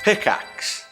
Pickaxe.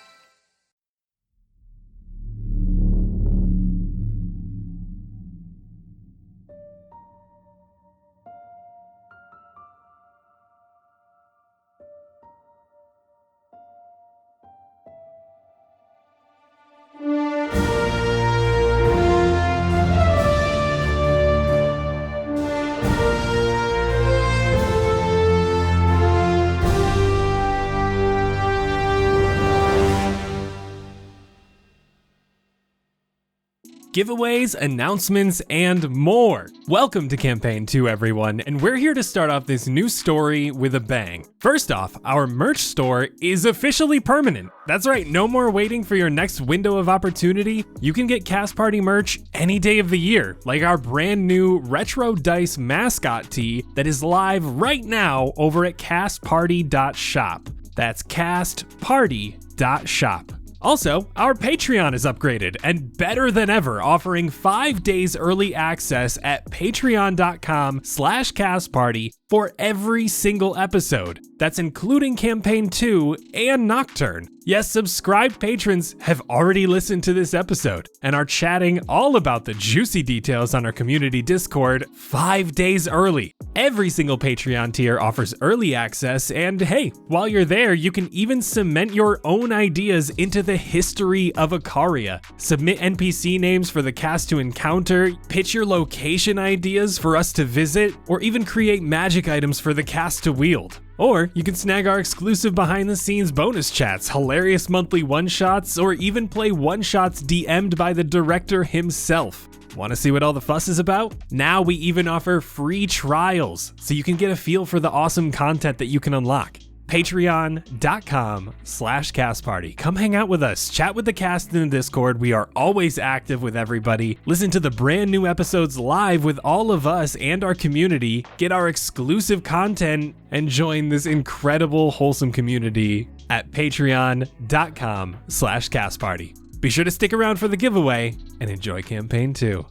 Giveaways, announcements, and more. Welcome to Campaign 2, everyone, and we're here to start off this new story with a bang. First off, our merch store is officially permanent. That's right, no more waiting for your next window of opportunity. You can get Cast Party merch any day of the year, like our brand new Retro Dice mascot tee that is live right now over at castparty.shop. That's castparty.shop. Also, our Patreon is upgraded and better than ever, offering 5 days early access at patreon.com/castparty for every single episode. That's including Campaign 2 and Nocturne. Yes, subscribed patrons have already listened to this episode and are chatting all about the juicy details on our community Discord 5 days early. Every single Patreon tier offers early access, and hey, while you're there, you can even cement your own ideas into the history of Icaria. Submit NPC names for the cast to encounter, pitch your location ideas for us to visit, or even create magic items for the cast to wield. Or you can snag our exclusive behind-the-scenes bonus chats, hilarious monthly one-shots, or even play one-shots DM'd by the director himself. Want to see what all the fuss is about? Now we even offer free trials, so you can get a feel for the awesome content that you can unlock. Patreon.com/castparty. Come hang out with us, chat with the cast in the Discord. We are always active with everybody. Listen to the brand new episodes live with all of us and our community. Get our exclusive content and join this incredible, wholesome community at patreon.com/castparty. Be sure to stick around for the giveaway and enjoy Campaign 2.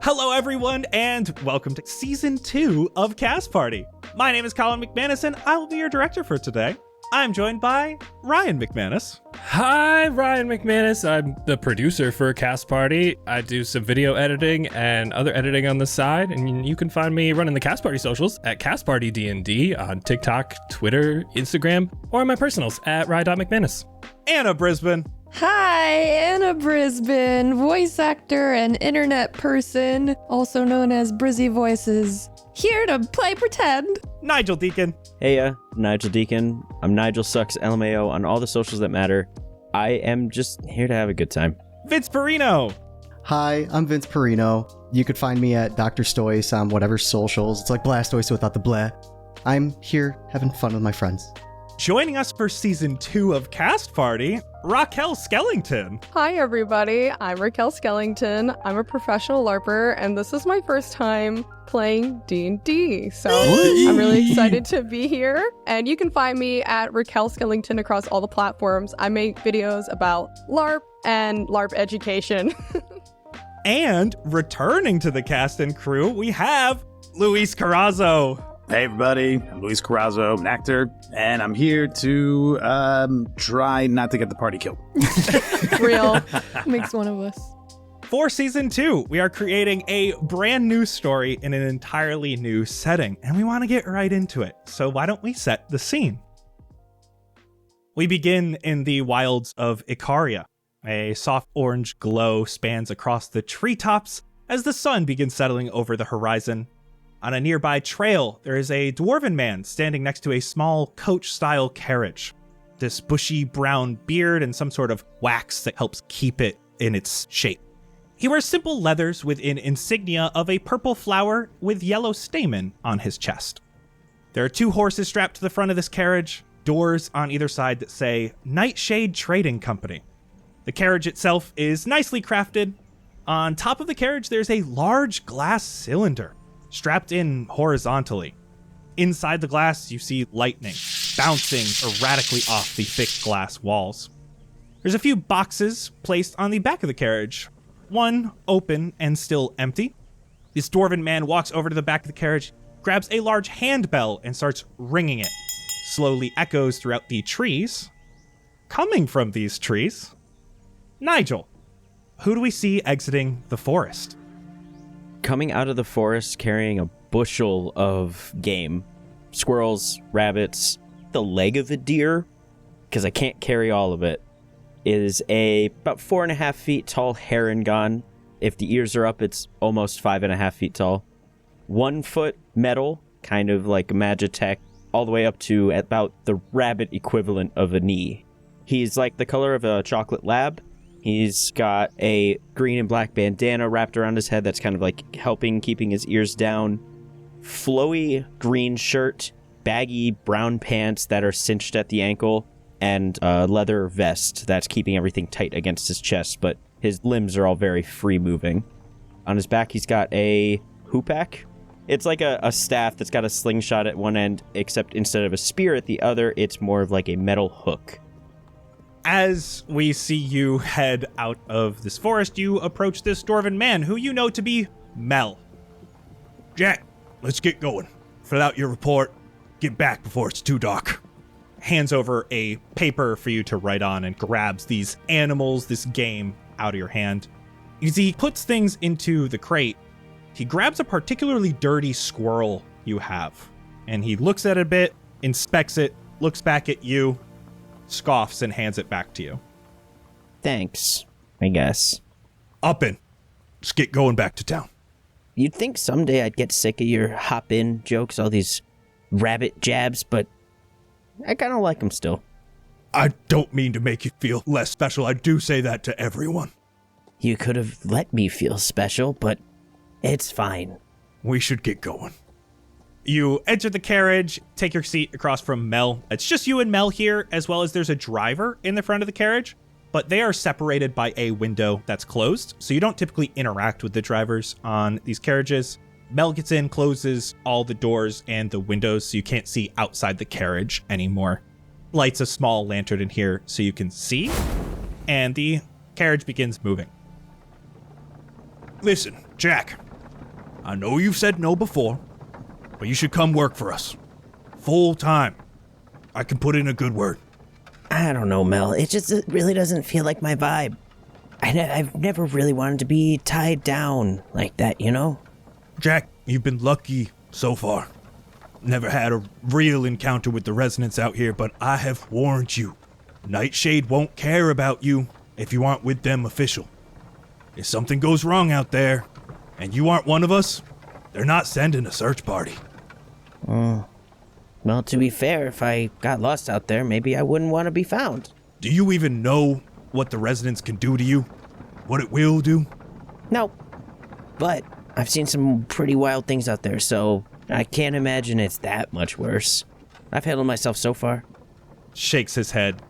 Hello, everyone, and welcome to Season 2 of Cast Party. My name is Colin McManus, and I will be your director for today. I'm joined by Ryan McManus. Hi, Ryan McManus. I'm the producer for Cast Party. I do some video editing and other editing on the side, and you can find me running the Cast Party socials at Cast Party D&D on TikTok, Twitter, Instagram, or on my personals at Ryan.McManus. Anna Brisbane. Hi, Anna Brisbane, voice actor and internet person, also known as Brizzy Voices, here to play pretend. Nigel Deacon. Hey, Nigel Deacon. I'm Nigel Sucks LMAO on all the socials that matter. I am just here to have a good time. Vince Perino. Hi, I'm Vince Perino. You could find me at Dr. Stoice on whatever socials. It's like Blastoise without the bleh. I'm here having fun with my friends. Joining us for Season 2 of Cast Party, Raquel Skellington. Hi, everybody. I'm Raquel Skellington. I'm a professional LARPer, and this is my first time playing D&D. So I'm really excited to be here. And you can find me at Raquel Skellington across all the platforms. I make videos about LARP and LARP education. And returning to the cast and crew, we have Luis Carrazzo. Hey everybody, I'm Luis Carrazzo, I'm an actor, and I'm here to try not to get the party killed. Real. Makes one of us. For Season 2, we are creating a brand new story in an entirely new setting, and we want to get right into it. So why don't we set the scene? We begin in the wilds of Icaria. A soft orange glow spans across the treetops as the sun begins settling over the horizon. On a nearby trail, there is a dwarven man standing next to a small coach-style carriage. This bushy brown beard and some sort of wax that helps keep it in its shape. He wears simple leathers with an insignia of a purple flower with yellow stamen on his chest. There are 2 horses strapped to the front of this carriage, doors on either side that say Nightshade Trading Company. The carriage itself is nicely crafted. On top of the carriage, there's a large glass cylinder strapped in horizontally. Inside the glass, you see lightning bouncing erratically off the thick glass walls. There's a few boxes placed on the back of the carriage, one open and still empty. This dwarven man walks over to the back of the carriage, grabs a large handbell, and starts ringing it. slowly echoes throughout the trees. Coming from these trees, Nigel, who do we see exiting the forest? Coming out of the forest carrying a bushel of game. Squirrels, rabbits, the leg of a deer, because I can't carry all of it, is a about 4.5 feet tall heron. If the ears are up, it's almost 5.5 feet tall. 1 foot metal, kind of like a Magitech, all the way up to about the rabbit equivalent of a knee. He's like the color of a chocolate lab. He's got a green and black bandana wrapped around his head that's kind of like keeping his ears down. Flowy green shirt, baggy brown pants that are cinched at the ankle, and a leather vest that's keeping everything tight against his chest, but his limbs are all very free moving. On his back, he's got a hoopak. It's like a staff that's got a slingshot at one end, except instead of a spear at the other, it's more of like a metal hook. As we see you head out of this forest, you approach this dwarven man, who you know to be Mel. Jack, let's get going. Fill out your report. Get back before it's too dark. Hands over a paper for you to write on and grabs these animals, this game, out of your hand. As he puts things into the crate, he grabs a particularly dirty squirrel you have, and he looks at it a bit, inspects it, looks back at you, scoffs, and hands it back to you. Thanks, I guess. Up in. Let's get going back to town. You'd think someday I'd get sick of your hop-in jokes, all these rabbit jabs, but I kind of like them still. I don't mean to make you feel less special. I do say that to everyone. You could have let me feel special, but it's fine. We should get going. You enter the carriage, take your seat across from Mel. It's just you and Mel here, as well as there's a driver in the front of the carriage, but they are separated by a window that's closed, so you don't typically interact with the drivers on these carriages. Mel gets in, closes all the doors and the windows so you can't see outside the carriage anymore. Lights a small lantern in here so you can see, and the carriage begins moving. Listen, Jack, I know you've said no before, but you should come work for us. Full time. I can put in a good word. I don't know, Mel. It really doesn't feel like my vibe. I've never really wanted to be tied down like that, you know? Jack, you've been lucky so far. Never had a real encounter with the resonance out here, but I have warned you. Nightshade won't care about you if you aren't with them official. If something goes wrong out there, and you aren't one of us, they're not sending a search party. Well, to be fair, if I got lost out there, maybe I wouldn't want to be found. Do you even know what the resonance can do to you? What it will do? No. But I've seen some pretty wild things out there, so I can't imagine it's that much worse. I've handled myself so far. Shakes his head.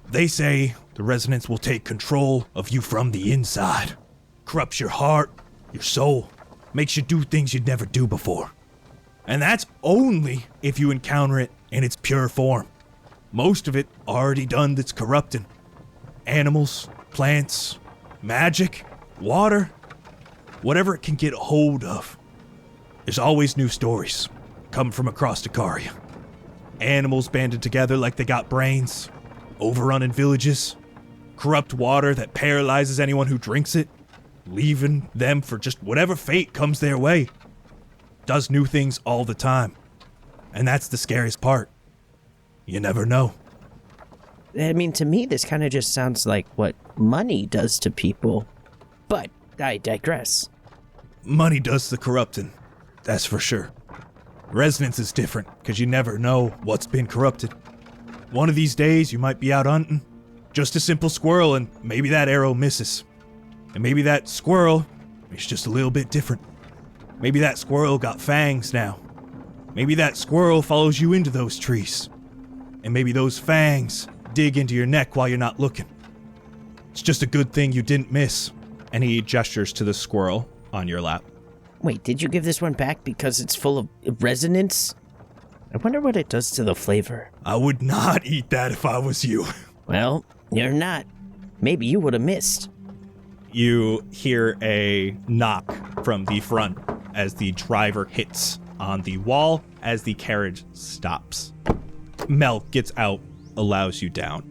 They say the resonance will take control of you from the inside. Corrupts your heart, your soul, makes you do things you'd never do before. And that's only if you encounter it in its pure form. Most of it already done that's corrupting. Animals, plants, magic, water, whatever it can get a hold of. There's always new stories coming from across Icaria. Animals banded together like they got brains, overrunning villages, corrupt water that paralyzes anyone who drinks it, leaving them for just whatever fate comes their way. Does new things all the time. And that's the scariest part. You never know. I mean, to me, this kind of just sounds like what money does to people. But I digress. Money does the corrupting, that's for sure. Resonance is different, because you never know what's been corrupted. One of these days, you might be out hunting, just a simple squirrel, and maybe that arrow misses. And maybe that squirrel is just a little bit different. Maybe that squirrel got fangs now. Maybe that squirrel follows you into those trees. And maybe those fangs dig into your neck while you're not looking. It's just a good thing you didn't miss. And he gestures to the squirrel on your lap. Wait, did you give this one back because it's full of resonance? I wonder what it does to the flavor. I would not eat that if I was you. Well, you're not. Maybe you would have missed. You hear a knock from the front as the driver hits on the wall as the carriage stops. Mel gets out, allows you down.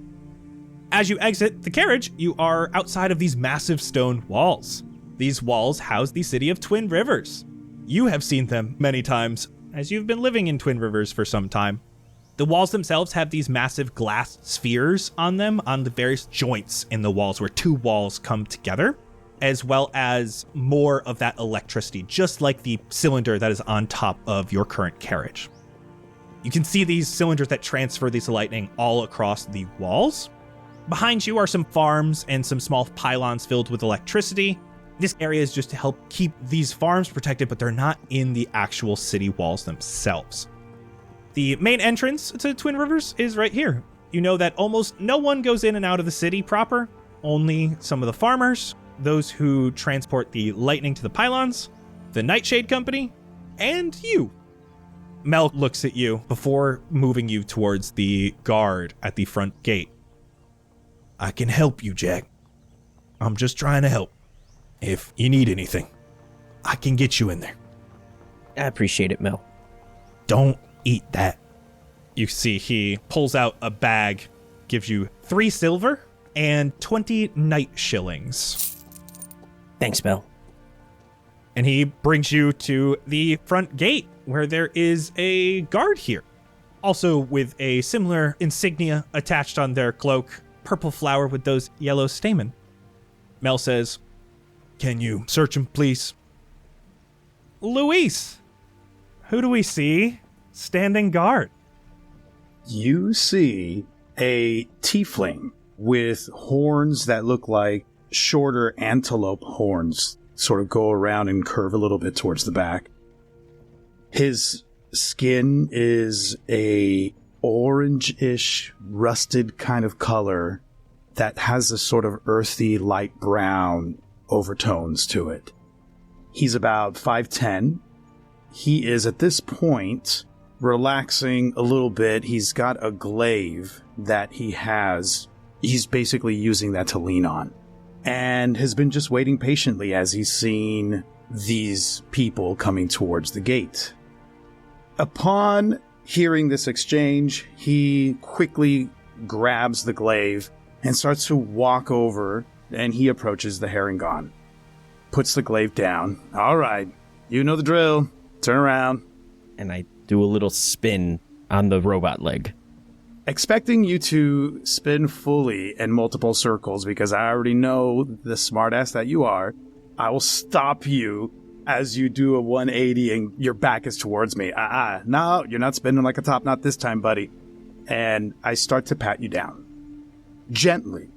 As you exit the carriage, you are outside of these massive stone walls. These walls house the city of Twin Rivers. You have seen them many times, as you've been living in Twin Rivers for some time. The walls themselves have these massive glass spheres on them, on the various joints in the walls where two walls come together, as well as more of that electricity, just like the cylinder that is on top of your current carriage. You can see these cylinders that transfer this lightning all across the walls. Behind you are some farms and some small pylons filled with electricity. This area is just to help keep these farms protected, but they're not in the actual city walls themselves. The main entrance to Twin Rivers is right here. You know that almost no one goes in and out of the city proper, only some of the farmers, those who transport the lightning to the pylons, the Nightshade Company, and you. Mel looks at you before moving you towards the guard at the front gate. I can help you, Jack. I'm just trying to help. If you need anything, I can get you in there. I appreciate it, Mel. Don't eat that. You see he pulls out a bag, gives you 3 silver and 20 night shillings. Thanks, Mel. And he brings you to the front gate where there is a guard here. Also with a similar insignia attached on their cloak, purple flower with those yellow stamen. Mel says, "Can you search him, please?" Luis, who do we see standing guard? You see a tiefling with horns that look like shorter antelope horns, sort of go around and curve a little bit towards the back. His skin is a orange-ish, rusted kind of color that has a sort of earthy, light brown overtones to it. He's about 5'10". He is, at this point, relaxing a little bit. He's got a glaive that he's basically using that to lean on, and has been just waiting patiently as he's seen these people coming towards the gate. Upon hearing this exchange, he quickly grabs the glaive and starts to walk over, and he approaches the Herringon. Puts the glaive down. All right, you know the drill. Turn around. And I do a little spin on the robot leg. Expecting you to spin fully in multiple circles, because I already know the smartass that you are, I will stop you as you do a 180 and your back is towards me. No, you're not spinning like a top knot this time, buddy. And I start to pat you down. Gently,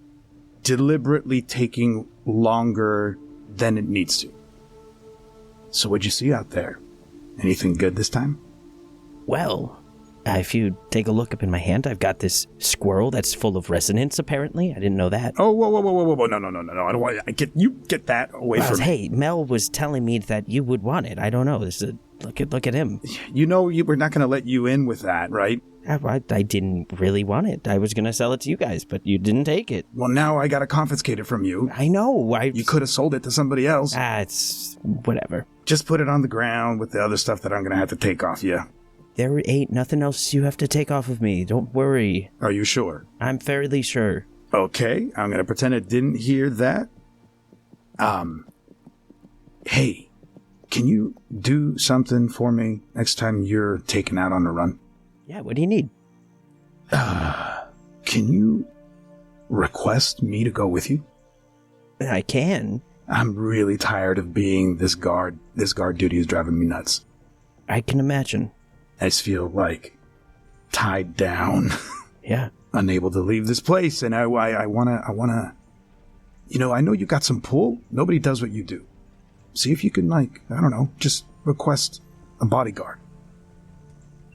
deliberately taking longer than it needs to. So what'd you see out there? Anything good this time? Well, if you take a look up in my hand, I've got this squirrel that's full of resonance, apparently. I didn't know that. Oh, whoa. No. I don't want you get that away from me. Hey, Mel was telling me that you would want it. I don't know. Look at him. You know, we're not going to let you in with that, right? I didn't really want it. I was going to sell it to you guys, but you didn't take it. Well, now I got to confiscate it from you. I know. You could have sold it to somebody else. It's whatever. Just put it on the ground with the other stuff that I'm going to have to take off you. There ain't nothing else you have to take off of me. Don't worry. Are you sure? I'm fairly sure. Okay, I'm going to pretend I didn't hear that. Hey, can you do something for me next time you're taken out on a run? Yeah, what do you need? Can you request me to go with you? I can. I'm really tired of being this guard. This guard duty is driving me nuts. I can imagine. I just feel like tied down. Yeah. Unable to leave this place, and I wanna, you know, I know you got some pull. Nobody does what you do. See if you can, just request a bodyguard.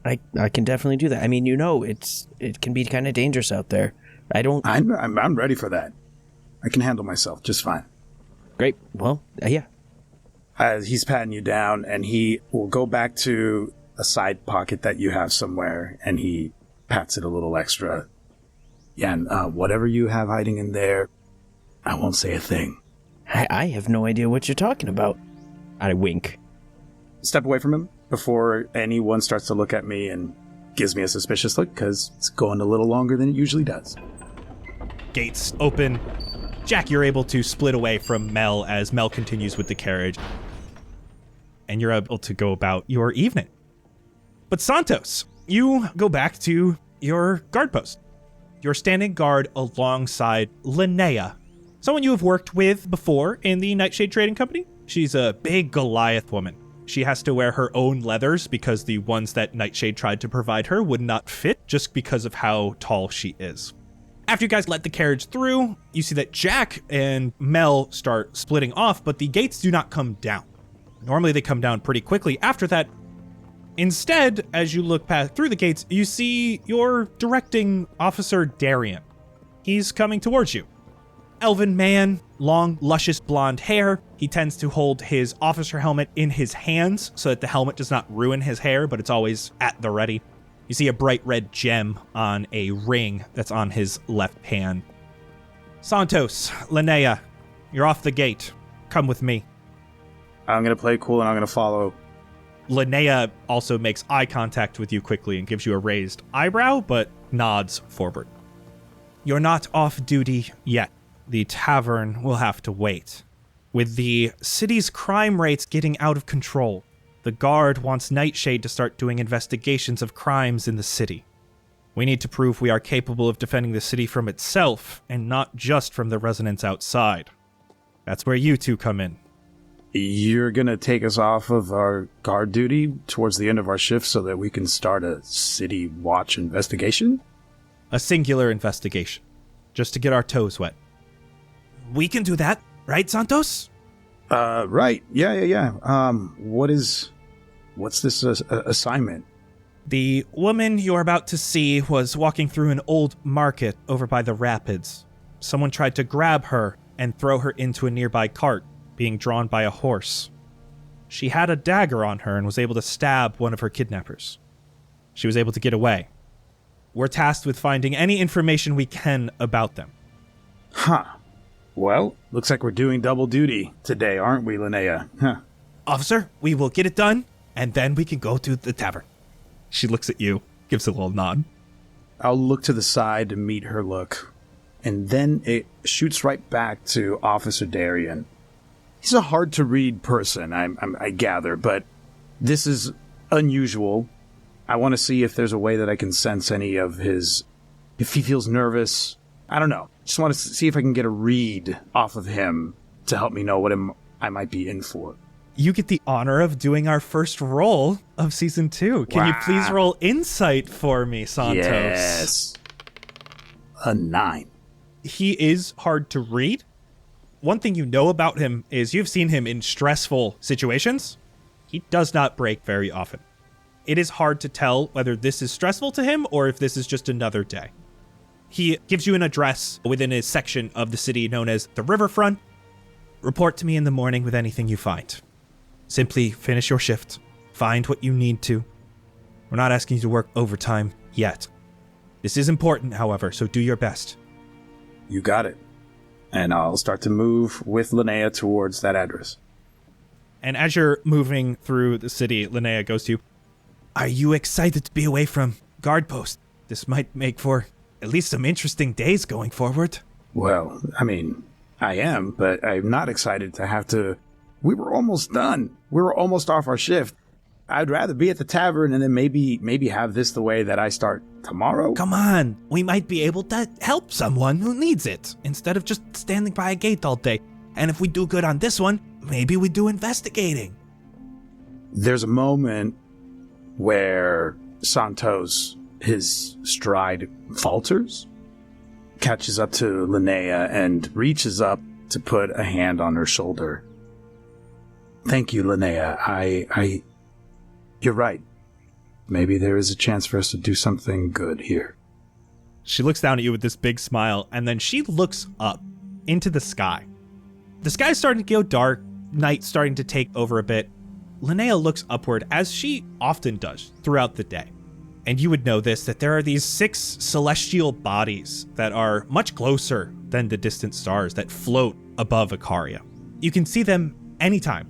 I can definitely do that. I mean, it can be kind of dangerous out there. I'm ready for that. I can handle myself just fine. Great. Well, yeah. He's patting you down, and he will go back to a side pocket that you have somewhere, and he pats it a little extra. Yeah, and whatever you have hiding in there, I won't say a thing. I have no idea what you're talking about. I wink. Step away from him before anyone starts to look at me and gives me a suspicious look because it's going a little longer than it usually does. Gates open. Jack, you're able to split away from Mel as Mel continues with the carriage. And you're able to go about your evening. But Santos, you go back to your guard post. You're standing guard alongside Linnea, someone you have worked with before in the Nightshade Trading Company. She's a big Goliath woman. She has to wear her own leathers because the ones that Nightshade tried to provide her would not fit just because of how tall she is. After you guys let the carriage through, you see that Jack and Mel start splitting off, but the gates do not come down. Normally they come down pretty quickly after that. Instead, as you look past through the gates, you see your directing officer Darian. He's coming towards you. Elven man, long, luscious blonde hair. He tends to hold his officer helmet in his hands so that the helmet does not ruin his hair, but it's always at the ready. You see a bright red gem on a ring that's on his left hand. Santos, Linnea, you're off the gate. Come with me. I'm going to play cool and I'm going to follow. Linnea also makes eye contact with you quickly and gives you a raised eyebrow, but nods forward. You're not off duty yet. The tavern will have to wait. With the city's crime rates getting out of control, the guard wants Nightshade to start doing investigations of crimes in the city. We need to prove we are capable of defending the city from itself and not just from the residents outside. That's where you two come in. You're going to take us off of our guard duty towards the end of our shift so that we can start a city watch investigation? A singular investigation, just to get our toes wet. We can do that, right, Santos? Right. Yeah. What's this assignment? The woman you're about to see was walking through an old market over by the rapids. Someone tried to grab her and throw her into a nearby cart, being drawn by a horse. She had a dagger on her and was able to stab one of her kidnappers. She was able to get away. We're tasked with finding any information we can about them. Huh. Well, looks like we're doing double duty today, aren't we, Linnea? Huh. Officer, we will get it done, and then we can go to the tavern. She looks at you, gives a little nod. I'll look to the side to meet her look, and then it shoots right back to Officer Darian. He's a hard-to-read person, I gather, but this is unusual. I want to see if there's a way that I can sense any of his... if he feels nervous. I don't know. Just want to see if I can get a read off of him to help me know what I might be in for. You get the honor of doing our first roll of Season 2. Can you please roll Insight for me, Santos? Yes. A 9. He is hard to read. One thing you know about him is you've seen him in stressful situations. He does not break very often. It is hard to tell whether this is stressful to him or if this is just another day. He gives you an address within a section of the city known as the Riverfront. Report to me in the morning with anything you find. Simply finish your shift. Find what you need to. We're not asking you to work overtime yet. This is important, however, so do your best. You got it. And I'll start to move with Linnea towards that address. And as you're moving through the city, Linnea goes to you. Are you excited to be away from guard post? This might make for at least some interesting days going forward. Well, I mean, I am, but I'm not excited to have to... We were almost done. We were almost off our shift. I'd rather be at the tavern and then maybe have this the way that I start tomorrow. Come on, we might be able to help someone who needs it, instead of just standing by a gate all day. And if we do good on this one, maybe we do investigating. There's a moment where Santos, his stride falters, catches up to Linnea and reaches up to put a hand on her shoulder. Thank you, Linnea. You're right. Maybe there is a chance for us to do something good here. She looks down at you with this big smile, and then she looks up into the sky. The sky's starting to go dark, night's starting to take over a bit. Linnea looks upward, as she often does throughout the day. And you would know this, that there are these 6 celestial bodies that are much closer than the distant stars that float above Icaria. You can see them anytime,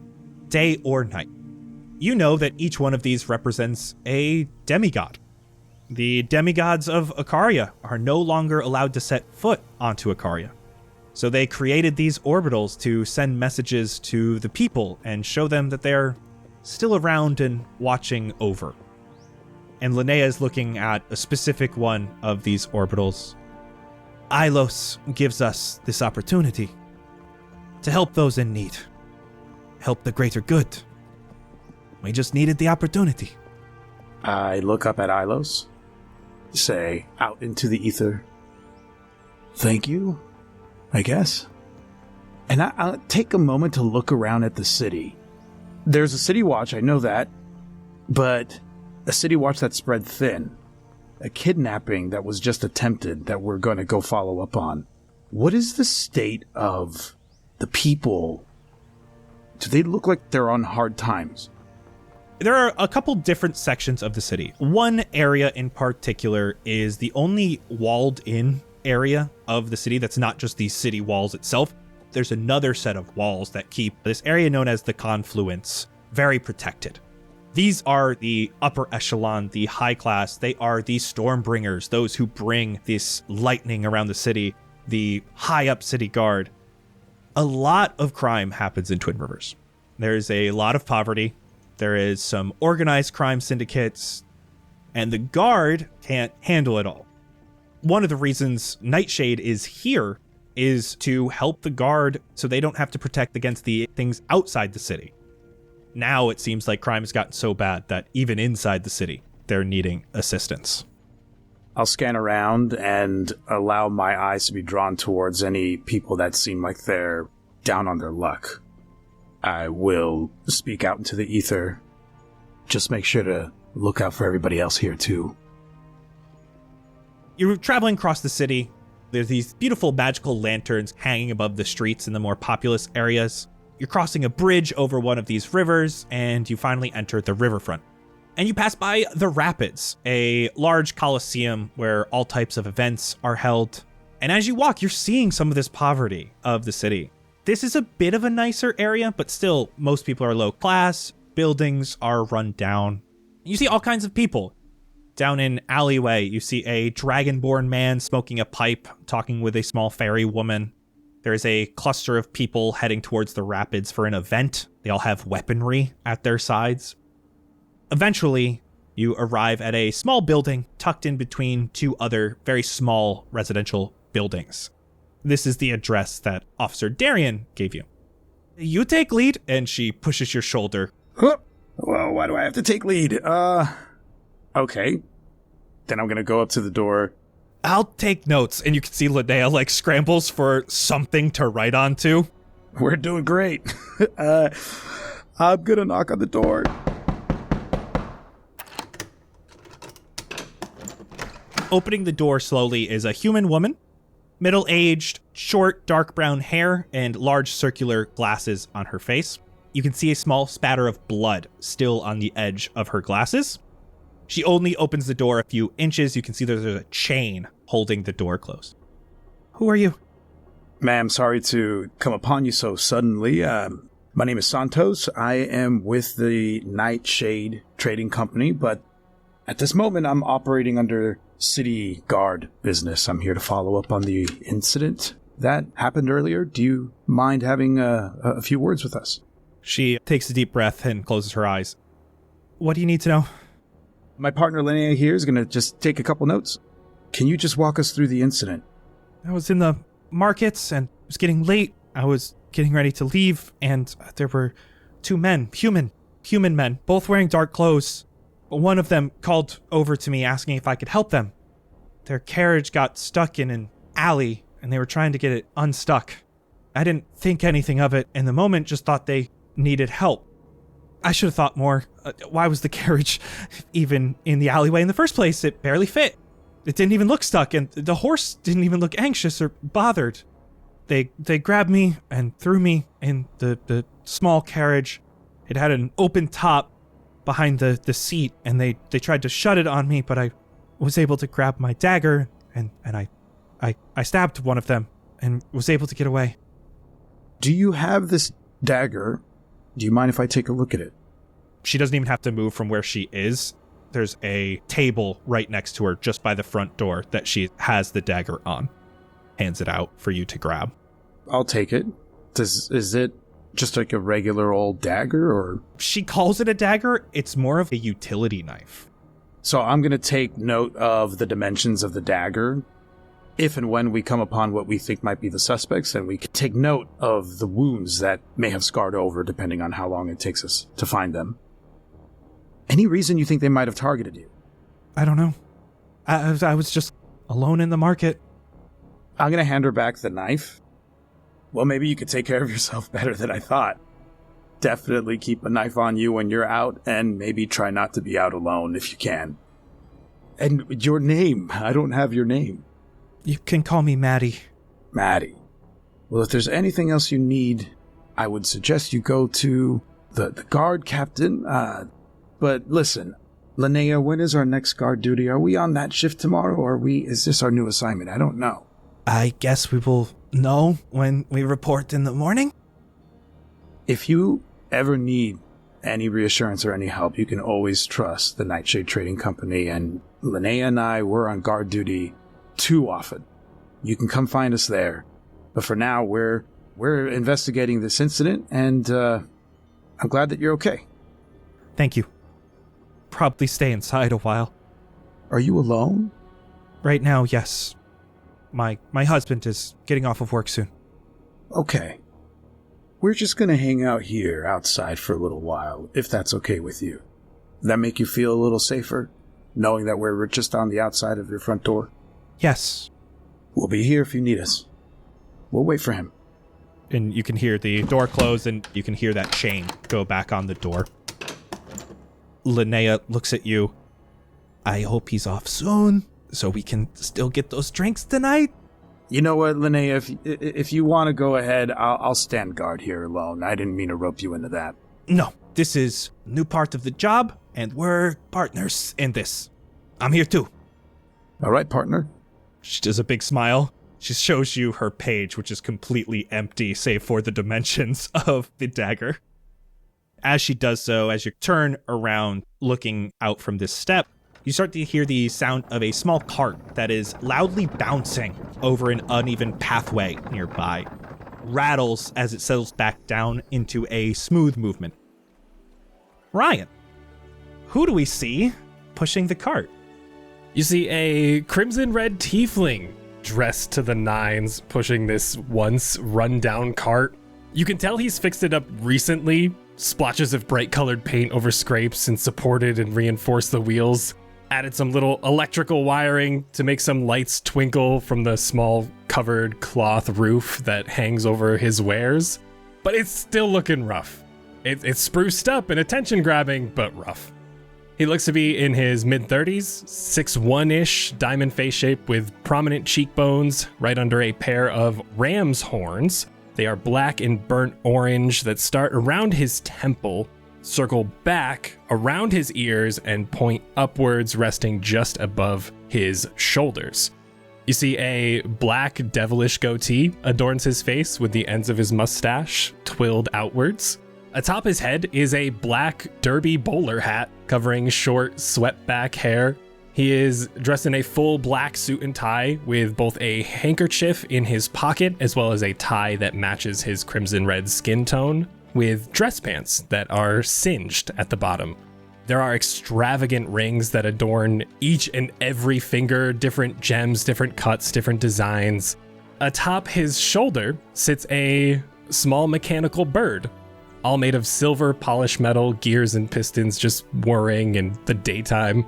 day or night. You know that each one of these represents a demigod. The demigods of Icaria are no longer allowed to set foot onto Icaria. So they created these orbitals to send messages to the people and show them that they're still around and watching over. And Linnea is looking at a specific one of these orbitals. Ilos gives us this opportunity to help those in need, help the greater good. We just needed the opportunity. I look up at Ilos, say out into the ether, thank you, I guess. And I'll take a moment to look around at the city. There's a city watch, I know that, but a city watch that's spread thin. A kidnapping that was just attempted that we're going to go follow up on. What is the state of the people? Do they look like they're on hard times? There are a couple different sections of the city. One area in particular is the only walled-in area of the city that's not just the city walls itself. There's another set of walls that keep this area known as the Confluence very protected. These are the upper echelon, the high class. They are the Stormbringers, those who bring this lightning around the city, the high-up city guard. A lot of crime happens in Twin Rivers. There's a lot of poverty. There is some organized crime syndicates, and the guard can't handle it all. One of the reasons Nightshade is here is to help the guard so they don't have to protect against the things outside the city. Now it seems like crime has gotten so bad that even inside the city, they're needing assistance. I'll scan around and allow my eyes to be drawn towards any people that seem like they're down on their luck. I will speak out into the ether. Just make sure to look out for everybody else here, too. You're traveling across the city. There's these beautiful magical lanterns hanging above the streets in the more populous areas. You're crossing a bridge over one of these rivers, and you finally enter the riverfront. And you pass by the Rapids, a large coliseum where all types of events are held. And as you walk, you're seeing some of this poverty of the city. This is a bit of a nicer area, but still, most people are low class. Buildings are run down. You see all kinds of people. Down in alleyway, you see a dragonborn man smoking a pipe, talking with a small fairy woman. There is a cluster of people heading towards the rapids for an event. They all have weaponry at their sides. Eventually, you arrive at a small building tucked in between two other very small residential buildings. This is the address that Officer Darian gave you. You take lead, and she pushes your shoulder. Huh? Well, why do I have to take lead? Okay. Then I'm gonna go up to the door. I'll take notes, and you can see Linnea scrambles for something to write onto. We're doing great. I'm gonna knock on the door. Opening the door slowly is a human woman, middle-aged, short, dark brown hair, and large circular glasses on her face. You can see a small spatter of blood still on the edge of her glasses. She only opens the door a few inches. You can see there's a chain holding the door closed. Who are you? Ma'am, sorry to come upon you so suddenly. My name is Santos. I am with the Nightshade Trading Company, but at this moment I'm operating under city guard business. I'm here to follow up on the incident that happened earlier. Do you mind having a few words with us? She takes a deep breath and closes her eyes. What do you need to know? My partner Linnea here is going to just take a couple notes. Can you just walk us through the incident? I was in the markets and it was getting late. I was getting ready to leave, and there were two men, human men, both wearing dark clothes. One of them called over to me asking if I could help them. Their carriage got stuck in an alley, and they were trying to get it unstuck. I didn't think anything of it in the moment, just thought they needed help. I should have thought more. Why was the carriage even in the alleyway in the first place? It barely fit. It didn't even look stuck, and the horse didn't even look anxious or bothered. They grabbed me and threw me in the small carriage. It had an open top behind the seat, and they tried to shut it on me, but I was able to grab my dagger, and I stabbed one of them and was able to get away. Do you have this dagger? Do you mind if I take a look at it? She doesn't even have to move from where she is. there's a table right next to her just by the front door that she has the dagger on. Hands it out for you to grab. I'll take it. Is it just like a regular old dagger, or? She calls it a dagger. It's more of a utility knife. So I'm going to take note of the dimensions of the dagger. If and when we come upon what we think might be the suspects, and we can take note of the wounds that may have scarred over depending on how long it takes us to find them. Any reason you think they might have targeted you? I don't know. I was just alone in the market. I'm going to hand her back the knife. Well, maybe you could take care of yourself better than I thought. Definitely keep a knife on you when you're out, and maybe try not to be out alone if you can. And your name. I don't have your name. You can call me Maddie. Maddie. Well, if there's anything else you need, I would suggest you go to the guard captain. But listen, Linnea, when is our next guard duty? Are we on that shift tomorrow, or is this our new assignment? I don't know. I guess we will know when we report in the morning. If you ever need any reassurance or any help, you can always trust the Nightshade Trading Company, and Linnea and I were on guard duty too often. You can come find us there. But for now, we're investigating this incident, and I'm glad that you're okay. Thank you. Probably stay inside a while. Are you alone? Right now, yes. My husband is getting off of work soon. Okay. We're just going to hang out here outside for a little while, if that's okay with you. Does that make you feel a little safer, knowing that we're just on the outside of your front door? Yes. We'll be here if you need us. We'll wait for him. And you can hear the door close, and you can hear that chain go back on the door. Linnea looks at you. I hope he's off soon, so we can still get those drinks tonight. You know what, Linnea, if you want to go ahead, I'll stand guard here alone. I didn't mean to rope you into that. No, this is a new part of the job, and we're partners in this. I'm here too. All right, partner. She does a big smile. She shows you her page, which is completely empty, save for the dimensions of the dagger. As she does so, as you turn around looking out from this step, you start to hear the sound of a small cart that is loudly bouncing over an uneven pathway nearby. Rattles as it settles back down into a smooth movement. Ryan, who do we see pushing the cart? You see a crimson red tiefling dressed to the nines pushing this once run-down cart. You can tell he's fixed it up recently. Splotches of bright colored paint over scrapes and supported and reinforced the wheels. Added some little electrical wiring to make some lights twinkle from the small covered cloth roof that hangs over his wares. But it's still looking rough. It's spruced up and attention grabbing, but rough. He looks to be in his mid-30s, 6'1"-ish, diamond face shape with prominent cheekbones right under a pair of ram's horns. They are black and burnt orange that start around his temple, circle back around his ears, and point upwards, resting just above his shoulders. You see a black devilish goatee adorns his face with the ends of his mustache twilled outwards. Atop his head is a black derby bowler hat covering short, swept-back hair. He is dressed in a full black suit and tie with both a handkerchief in his pocket as well as a tie that matches his crimson red skin tone with dress pants that are singed at the bottom. There are extravagant rings that adorn each and every finger, different gems, different cuts, different designs. Atop his shoulder sits a small mechanical bird, all made of silver polished metal, gears and pistons just whirring in the daytime.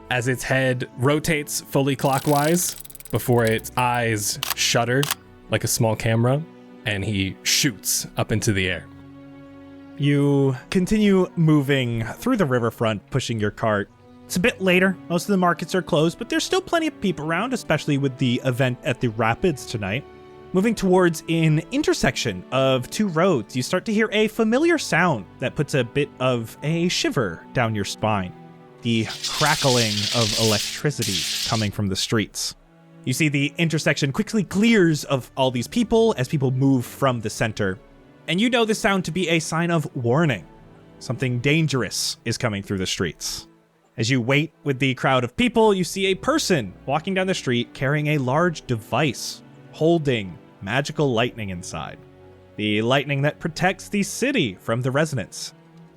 As its head rotates fully clockwise before its eyes shutter like a small camera, and he shoots up into the air. You continue moving through the riverfront, pushing your cart. It's a bit later. Most of the markets are closed, but there's still plenty of people around, especially with the event at the Rapids tonight. Moving towards an intersection of two roads, you start to hear a familiar sound that puts a bit of a shiver down your spine. The crackling of electricity coming from the streets. You see the intersection quickly clears of all these people as people move from the center. And you know the sound to be a sign of warning. Something dangerous is coming through the streets. As you wait with the crowd of people, you see a person walking down the street carrying a large device, holding magical lightning inside. The lightning that protects the city from the residents.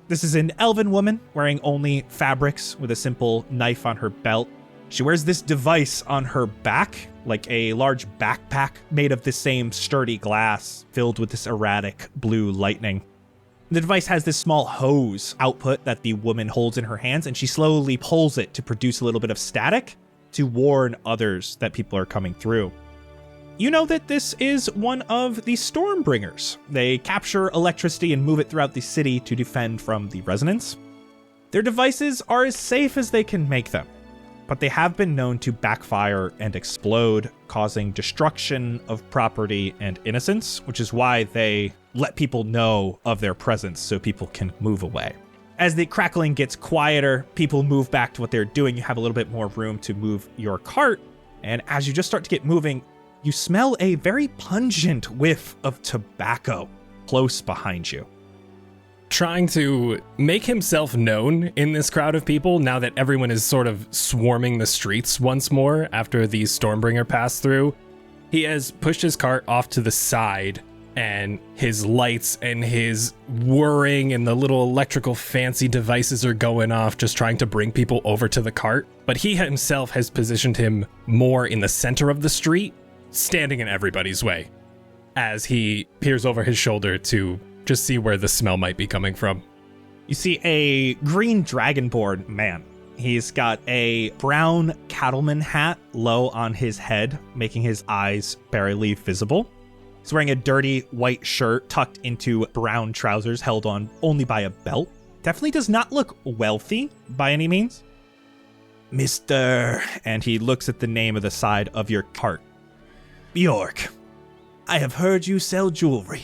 This is an elven woman wearing only fabrics with a simple knife on her belt. She wears this device on her back, like a large backpack made of the same sturdy glass filled with this erratic blue lightning. The device has this small hose output that the woman holds in her hands, and she slowly pulls it to produce a little bit of static to warn others that people are coming through. You know that this is one of the Stormbringers. They capture electricity and move it throughout the city to defend from the residents. Their devices are as safe as they can make them, but they have been known to backfire and explode, causing destruction of property and innocence, which is why they let people know of their presence so people can move away. As the crackling gets quieter, people move back to what they're doing. You have a little bit more room to move your cart, and as you just start to get moving, you smell a very pungent whiff of tobacco close behind you. Trying to make himself known in this crowd of people now that everyone is sort of swarming the streets once more after the Stormbringer passed through, he has pushed his cart off to the side, and his lights and his whirring and the little electrical fancy devices are going off, just trying to bring people over to the cart. But he himself has positioned him more in the center of the street, standing in everybody's way, as he peers over his shoulder to just see where the smell might be coming from. You see a green dragonborn man. He's got a brown cattleman hat low on his head, making his eyes barely visible. He's wearing a dirty white shirt tucked into brown trousers held on only by a belt. Definitely does not look wealthy by any means. Mr. And he looks at the name of the side of your cart. Bjork, I have heard you sell jewelry.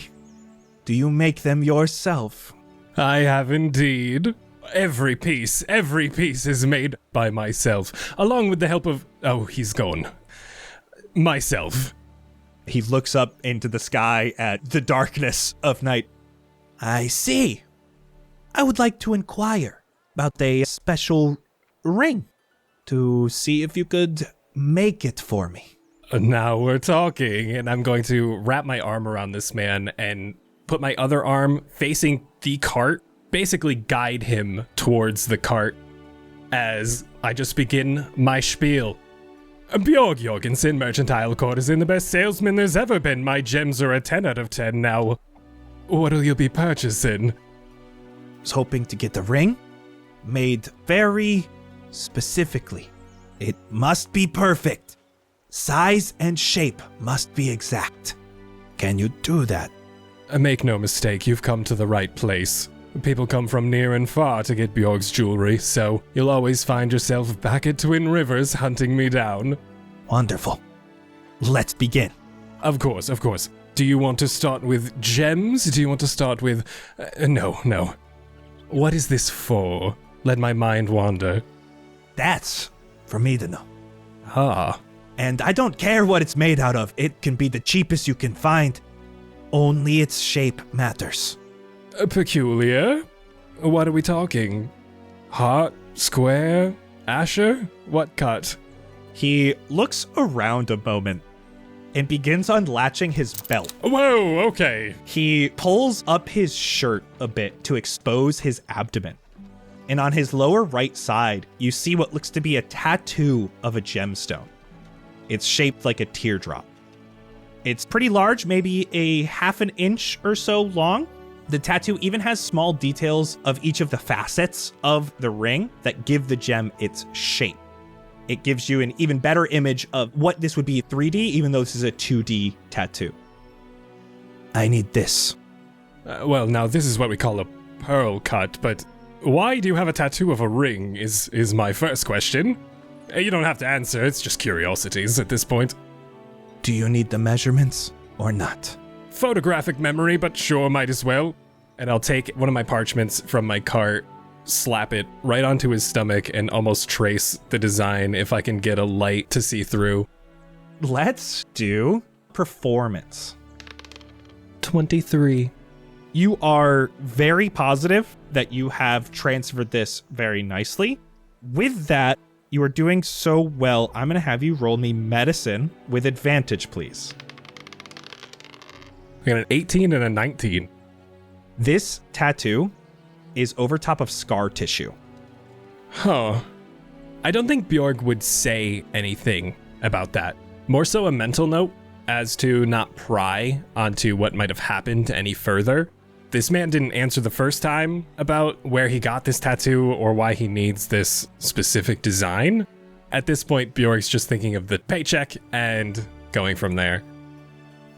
Do you make them yourself? I have indeed. Every piece is made by myself, along with the help of... Oh, he's gone. Myself. He looks up into the sky at the darkness of night. I see. I would like to inquire about a special ring to see if you could make it for me. Now we're talking, and I'm going to wrap my arm around this man and put my other arm facing the cart, basically guide him towards the cart as I just begin my spiel. Bjorg Jorgensen Mercantile Court is in the best salesman there's ever been. My gems are a 10 out of 10 now. What'll you be purchasing? I was hoping to get a ring made very specifically. It must be perfect. Size and shape must be exact. Can you do that? Make no mistake, you've come to the right place. People come from near and far to get Bjorg's jewelry, so you'll always find yourself back at Twin Rivers hunting me down. Wonderful. Let's begin. Of course. Do you want to start with gems? Do you want to start with... No. What is this for? Let my mind wander. That's for me to know. Ah. And I don't care what it's made out of. It can be the cheapest you can find. Only its shape matters. Peculiar? What are we talking? Heart? Square? Asher? What cut? He looks around a moment and begins unlatching his belt. Whoa, okay. He pulls up his shirt a bit to expose his abdomen. And on his lower right side, you see what looks to be a tattoo of a gemstone. It's shaped like a teardrop. It's pretty large, maybe a half an inch or so long. The tattoo even has small details of each of the facets of the ring that give the gem its shape. It gives you an even better image of what this would be 3D, even though this is a 2D tattoo. I need this. Well, now this is what we call a pearl cut, but why do you have a tattoo of a ring is my first question. You don't have to answer, it's just curiosities at this point. Do you need the measurements or not? Photographic memory, but sure, might as well. And I'll take one of my parchments from my cart, slap it right onto his stomach, and almost trace the design if I can get a light to see through. Let's do performance. 23. You are very positive that you have transferred this very nicely. With that, you are doing so well. I'm going to have you roll me medicine with advantage, please. We got an 18 and a 19. This tattoo is over top of scar tissue. Huh. I don't think Bjorg would say anything about that. More so a mental note as to not pry onto what might have happened any further. This man didn't answer the first time about where he got this tattoo or why he needs this specific design. At this point, Bjorg's just thinking of the paycheck and going from there.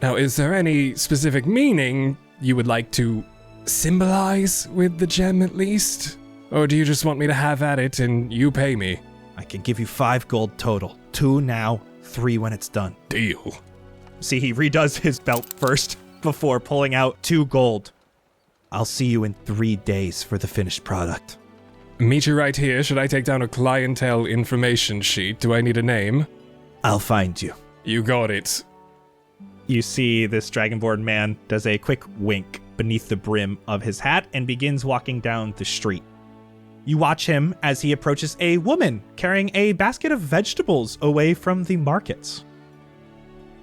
Now, is there any specific meaning you would like to symbolize with the gem at least? Or do you just want me to have at it and you pay me? I can give you 5 gold total. 2 now, 3 when it's done. Deal. See, he redoes his belt first before pulling out 2 gold. I'll see you in 3 days for the finished product. Meet you right here. Should I take down a clientele information sheet? Do I need a name? I'll find you. You got it. You see this Dragonborn man does a quick wink beneath the brim of his hat and begins walking down the street. You watch him as he approaches a woman carrying a basket of vegetables away from the markets.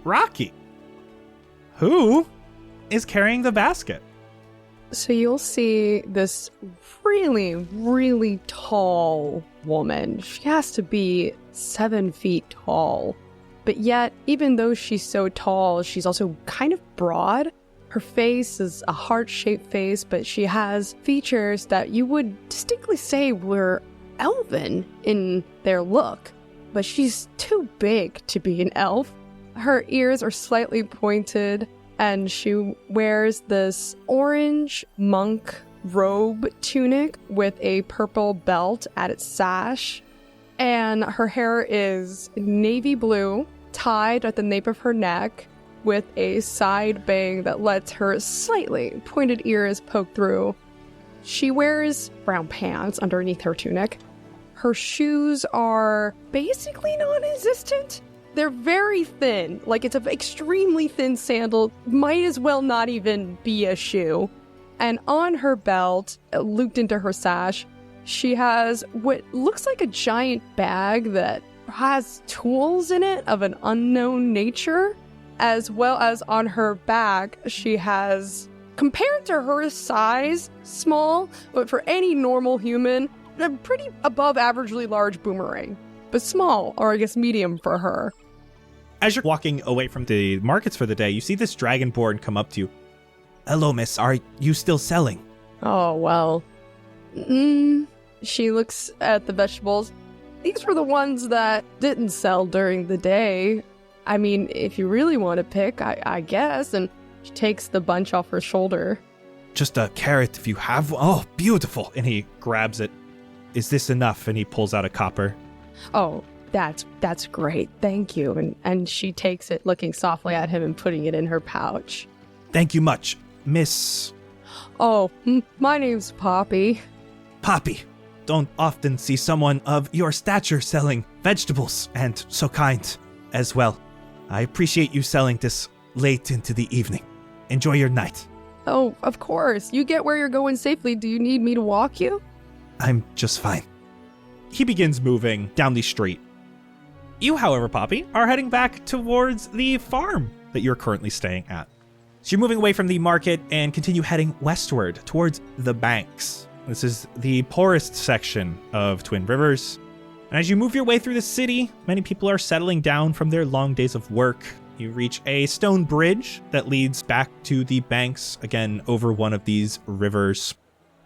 Rocky, who is carrying the basket? So you'll see this really, really tall woman. She has to be 7 feet tall. But yet, even though she's so tall, she's also kind of broad. Her face is a heart-shaped face, but she has features that you would distinctly say were elven in their look. But she's too big to be an elf. Her ears are slightly pointed, and she wears this orange monk robe tunic with a purple belt at its sash. And her hair is navy blue, tied at the nape of her neck, with a side bang that lets her slightly pointed ears poke through. She wears brown pants underneath her tunic. Her shoes are basically non-existent. They're very thin, like it's an extremely thin sandal, might as well not even be a shoe. And on her belt, looped into her sash, she has what looks like a giant bag that has tools in it of an unknown nature, as well as on her back, she has, compared to her size, small, but for any normal human, a pretty above averagely large boomerang, but small, or I guess medium for her. As you're walking away from the markets for the day, you see this Dragonborn come up to you. Hello, miss. Are you still selling? Oh, well. She looks at the vegetables. These were the ones that didn't sell during the day. I mean, if you really want to pick, I guess. And she takes the bunch off her shoulder. Just a carrot if you have one. Oh, beautiful. And he grabs it. Is this enough? And he pulls out a copper. Oh, that's great. Thank you. And she takes it, looking softly at him and putting it in her pouch. Thank you much, Miss... Oh, my name's Poppy. Poppy. Don't often see someone of your stature selling vegetables, and so kind as well. I appreciate you selling this late into the evening. Enjoy your night. Oh, of course. You get where you're going safely. Do you need me to walk you? I'm just fine. He begins moving down the street. You, however, Poppy, are heading back towards the farm that you're currently staying at. So you're moving away from the market and continue heading westward towards the banks. This is the poorest section of Twin Rivers. And as you move your way through the city, many people are settling down from their long days of work. You reach a stone bridge that leads back to the banks, again, over one of these rivers.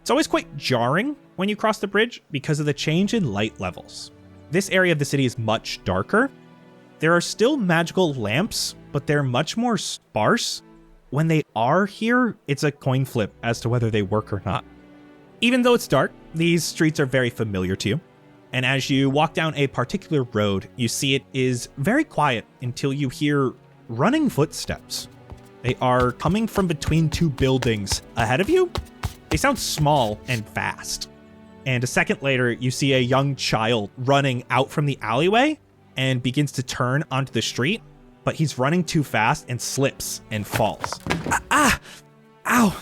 It's always quite jarring when you cross the bridge because of the change in light levels. This area of the city is much darker. There are still magical lamps, but they're much more sparse. When they are here, it's a coin flip as to whether they work or not. Even though it's dark, these streets are very familiar to you. And as you walk down a particular road, you see it is very quiet until you hear running footsteps. They are coming from between 2 buildings ahead of you. They sound small and fast. And a second later, you see a young child running out from the alleyway and begins to turn onto the street, but he's running too fast and slips and falls. Ow!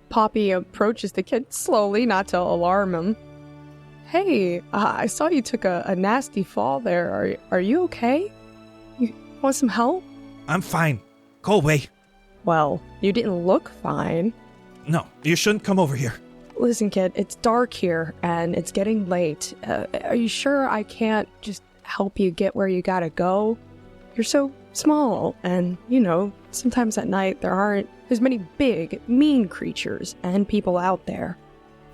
Poppy approaches the kid slowly, not to alarm him. Hey, I saw you took a nasty fall there. Are you okay? You want some help? I'm fine. Go away. Well, you didn't look fine. No, you shouldn't come over here. Listen, kid, it's dark here, and it's getting late. Are you sure I can't just help you get where you gotta go? You're so small, and, sometimes at night there's many big, mean creatures and people out there.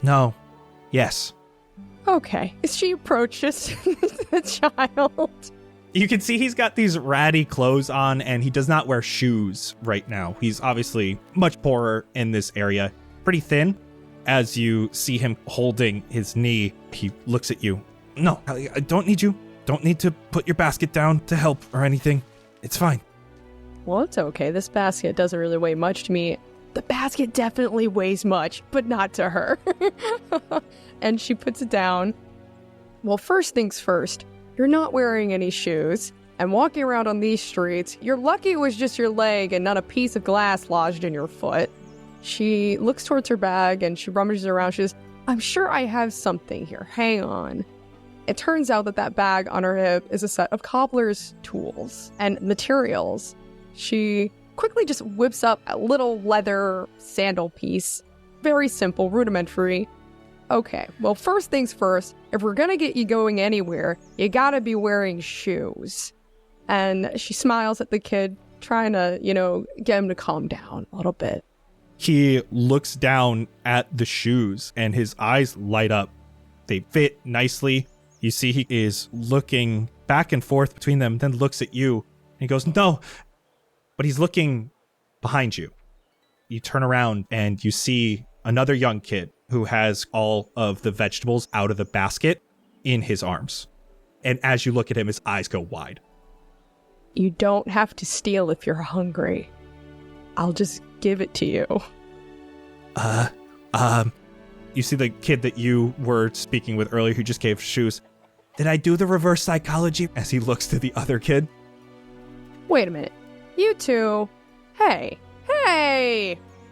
No. Yes. Okay. She approaches the child. You can see he's got these ratty clothes on, and he does not wear shoes right now. He's obviously much poorer in this area. Pretty thin. As you see him holding his knee, he looks at you. No, I don't need you. Don't need to put your basket down to help or anything. It's fine. Well, it's okay. This basket doesn't really weigh much to me. The basket definitely weighs much, but not to her. And she puts it down. Well, first things first, you're not wearing any shoes. And walking around on these streets, you're lucky it was just your leg and not a piece of glass lodged in your foot. She looks towards her bag and she rummages around. She says, I'm sure I have something here. Hang on. It turns out that bag on her hip is a set of cobbler's tools and materials. She quickly just whips up a little leather sandal piece. Very simple, rudimentary. Okay, well, first things first, if we're gonna get you going anywhere, you gotta be wearing shoes. And she smiles at the kid, trying to, get him to calm down a little bit. He looks down at the shoes, and his eyes light up. They fit nicely. You see he is looking back and forth between them, then looks at you, and he goes, no. But he's looking behind you. You turn around, and you see another young kid who has all of the vegetables out of the basket in his arms. And as you look at him, his eyes go wide. You don't have to steal if you're hungry. I'll just give it to you. You see the kid that you were speaking with earlier who just gave shoes. Did I do the reverse psychology? As he looks to the other kid. Wait a minute. You two. Hey.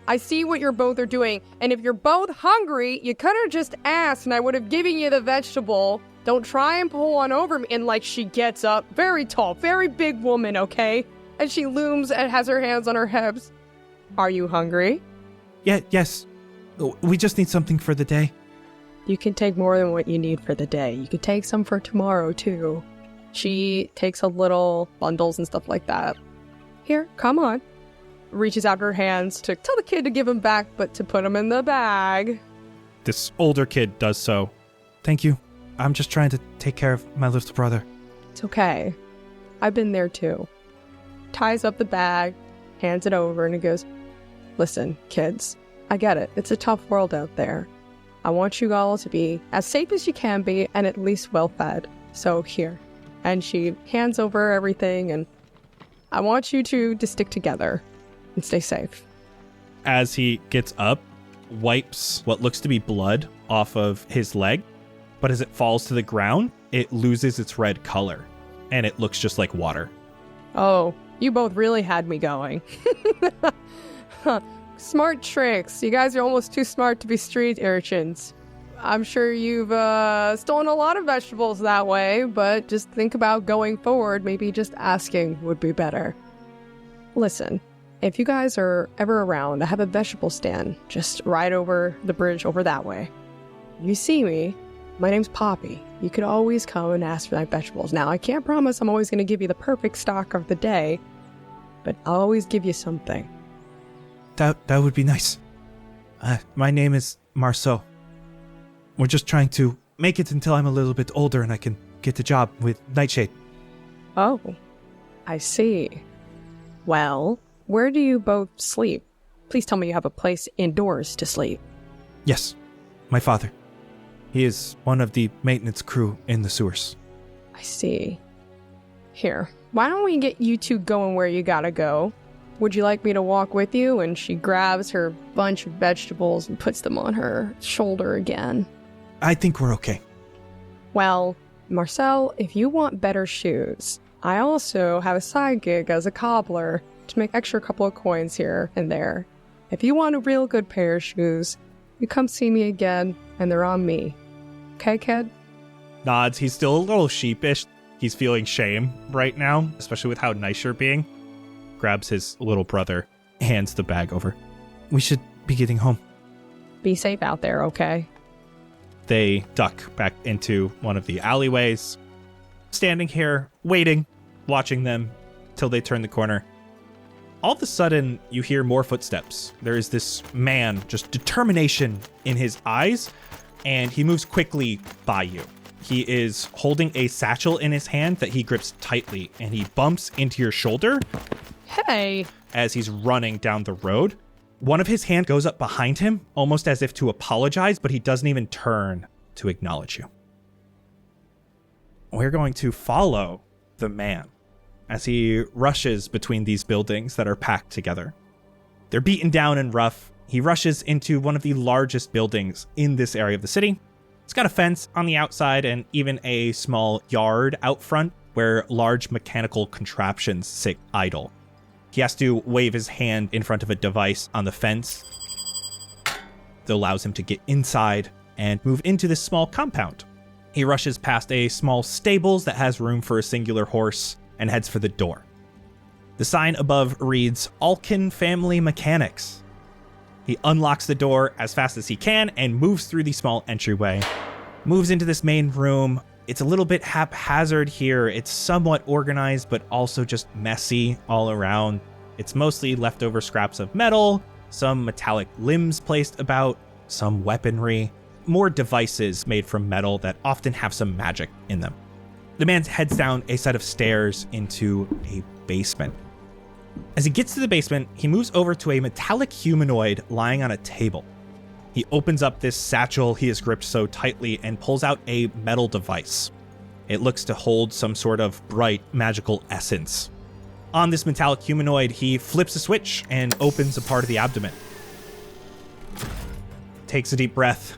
I see what you're both are doing, and if you're both hungry, you could have just asked and I would have given you the vegetable. Don't try and pull one over me. And she gets up, very tall, very big woman, okay? And she looms and has her hands on her hips. Are you hungry? Yes. We just need something for the day. You can take more than what you need for the day. You could take some for tomorrow, too. She takes a little bundles and stuff like that. Here, come on. Reaches out her hands to tell the kid to give them back, but to put them in the bag. This older kid does so. Thank you. I'm just trying to take care of my little brother. It's okay. I've been there, too. Ties up the bag, hands it over, and he goes, listen, kids, I get it. It's a tough world out there. I want you all to be as safe as you can be and at least well-fed. So here. And she hands over everything, and I want you two to stick together and stay safe. As he gets up, wipes what looks to be blood off of his leg, but as it falls to the ground, it loses its red color, and it looks just like water. Oh, you both really had me going. Smart tricks. You guys are almost too smart to be street urchins. I'm sure you've stolen a lot of vegetables that way, but just think about going forward. Maybe just asking would be better. Listen, if you guys are ever around, I have a vegetable stand just right over the bridge over that way. You see me, my name's Poppy. You could always come and ask for my vegetables. Now, I can't promise I'm always going to give you the perfect stock of the day, but I'll always give you something. That would be nice. My name is Marceau. We're just trying to make it until I'm a little bit older and I can get a job with Nightshade. Oh, I see. Well, where do you both sleep? Please tell me you have a place indoors to sleep. Yes, my father. He is one of the maintenance crew in the sewers. I see. Here, why don't we get you two going where you gotta go? Would you like me to walk with you? And she grabs her bunch of vegetables and puts them on her shoulder again. I think we're okay. Well, Marcel, if you want better shoes, I also have a side gig as a cobbler to make extra couple of coins here and there. If you want a real good pair of shoes, you come see me again, and they're on me. okay, kid? Nods. He's still a little sheepish. He's feeling shame right now, especially with how nice you're being. Grabs his little brother, hands the bag over. We should be getting home. Be safe out there, okay? They duck back into one of the alleyways, standing here, waiting, watching them till they turn the corner. All of a sudden, you hear more footsteps. There is this man, just determination in his eyes, and he moves quickly by you. He is holding a satchel in his hand that he grips tightly, and he bumps into your shoulder. Hey. As he's running down the road. One of his hands goes up behind him, almost as if to apologize, but he doesn't even turn to acknowledge you. We're going to follow the man as he rushes between these buildings that are packed together. They're beaten down and rough. He rushes into one of the largest buildings in this area of the city. It's got a fence on the outside and even a small yard out front where large mechanical contraptions sit idle. He has to wave his hand in front of a device on the fence that allows him to get inside and move into this small compound. He rushes past a small stables that has room for a singular horse and heads for the door. The sign above reads, Alkin Family Mechanics. He unlocks the door as fast as he can and moves through the small entryway. Moves into this main room. It's a little bit haphazard here. It's somewhat organized, but also just messy all around. It's mostly leftover scraps of metal, some metallic limbs placed about, some weaponry, more devices made from metal that often have some magic in them. The man heads down a set of stairs into a basement. As he gets to the basement, he moves over to a metallic humanoid lying on a table. He opens up this satchel he has gripped so tightly and pulls out a metal device. It looks to hold some sort of bright magical essence. On this metallic humanoid, he flips a switch and opens a part of the abdomen. Takes a deep breath,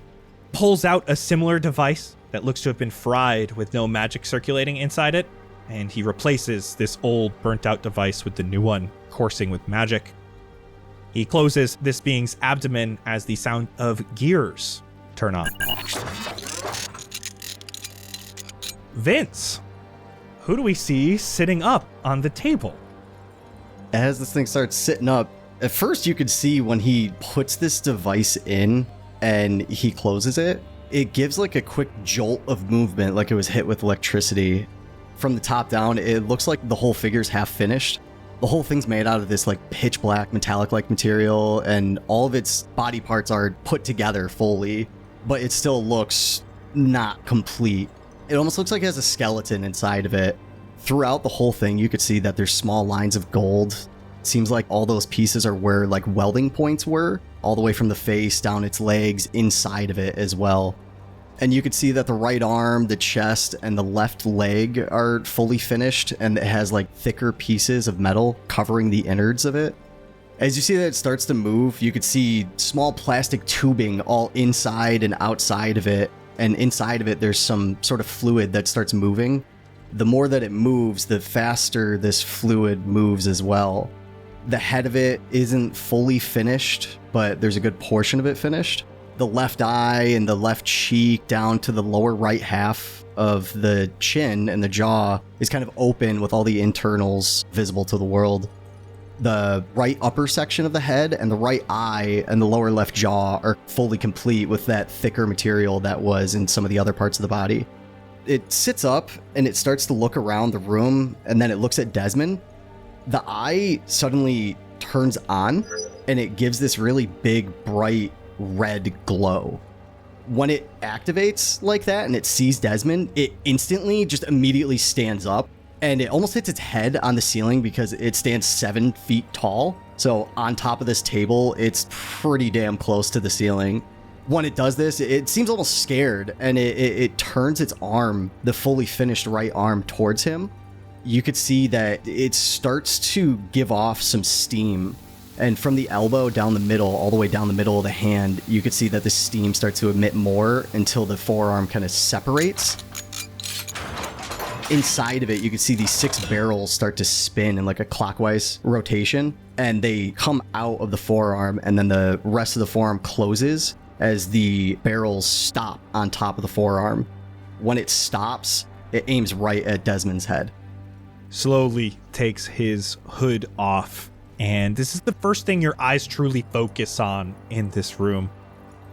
pulls out a similar device that looks to have been fried with no magic circulating inside it, and he replaces this old burnt out device with the new one, coursing with magic. He closes this being's abdomen as the sound of gears turn on. Vince, who do we see sitting up on the table? As this thing starts sitting up, at first you could see when he puts this device in and he closes it, it gives like a quick jolt of movement, like it was hit with electricity. From the top down, it looks like the whole figure's half finished. The whole thing's made out of this like pitch black metallic-like material, and all of its body parts are put together fully, but it still looks not complete. It almost looks like it has a skeleton inside of it. Throughout the whole thing, you could see that there's small lines of gold. It seems like all those pieces are where like welding points were, all the way from the face down its legs, inside of it as well. And you could see that the right arm, the chest, and the left leg are fully finished, and it has like thicker pieces of metal covering the innards of it. As you see that it starts to move, you could see small plastic tubing all inside and outside of it, and inside of it there's some sort of fluid that starts moving. The more that it moves, the faster this fluid moves as well. The head of it isn't fully finished, but there's a good portion of it finished. The left eye and the left cheek down to the lower right half of the chin and the jaw is kind of open with all the internals visible to the world. The right upper section of the head and the right eye and the lower left jaw are fully complete with that thicker material that was in some of the other parts of the body. It sits up and it starts to look around the room, and then it looks at Desmond. The eye suddenly turns on and it gives this really big, bright red glow. When it activates like that and it sees Desmond, it instantly just immediately stands up, and it almost hits its head on the ceiling because it stands 7 feet tall. So on top of this table, it's pretty damn close to the ceiling. When it does this, it seems almost scared, and it turns its arm, the fully finished right arm, towards him. You could see that it starts to give off some steam. And from the elbow down the middle, all the way down the middle of the hand, you could see that the steam starts to emit more until the forearm kind of separates. Inside of it, you can see these 6 barrels start to spin in like a clockwise rotation, and they come out of the forearm, and then the rest of the forearm closes, as the barrels stop on top of the forearm. When it stops, it aims right at Desmond's head. Slowly takes his hood off, and this is the first thing your eyes truly focus on in this room.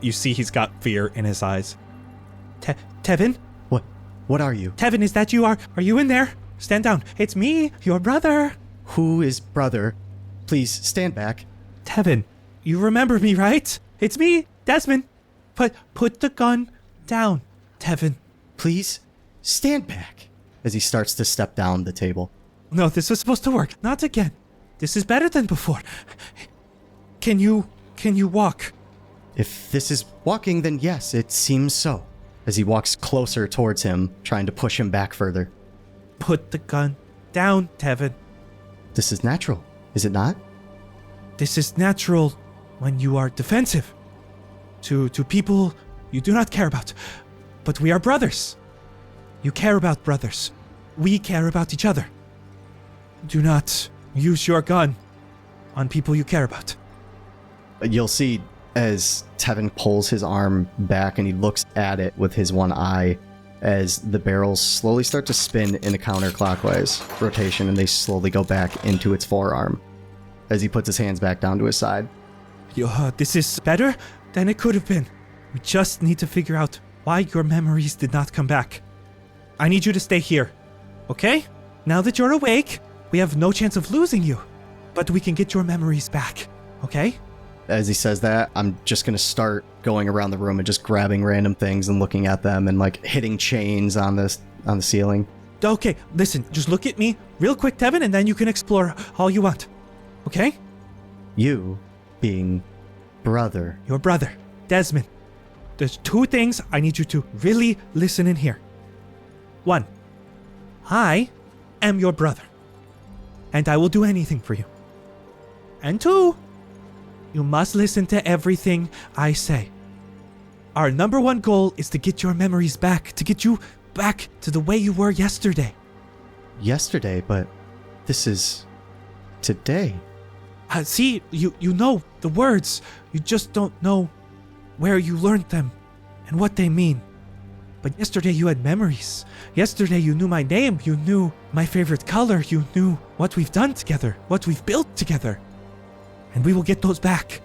You see he's got fear in his eyes. Tevin? What are you? Tevin, is that you? Are you in there? Stand down. It's me, your brother. Who is brother? Please stand back. Tevin, you remember me, right? It's me, Desmond. Put the gun down, Tevin. Please stand back. As he starts to step down the table. No, this was supposed to work. Not again. This is better than before. Can you walk? If this is walking, then yes, it seems so. As he walks closer towards him, trying to push him back further. Put the gun down, Tevin. This is natural, is it not? This is natural when you are defensive. To people you do not care about. But we are brothers. You care about brothers. We care about each other. Do not use your gun on people you care about. You'll see as Tevin pulls his arm back and he looks at it with his one eye as the barrels slowly start to spin in a counterclockwise rotation and they slowly go back into its forearm as he puts his hands back down to his side. This is better than it could have been. We just need to figure out why your memories did not come back. I need you to stay here, okay? Now that you're awake, we have no chance of losing you, but we can get your memories back, okay? As he says that, I'm just going to start going around the room and just grabbing random things and looking at them and like hitting chains on the ceiling. Okay, listen, just look at me real quick, Tevin, and then you can explore all you want, okay? You being brother. Your brother, Desmond. There's two things I need you to really listen in here. One, I am your brother, and I will do anything for you. And two, you must listen to everything I say. Our number one goal is to get your memories back, to get you back to the way you were yesterday. Yesterday, but this is today. See, you know the words, you just don't know where you learned them and what they mean. But yesterday you had memories. Yesterday you knew my name, you knew my favorite color, you knew what we've done together, what we've built together. And we will get those back.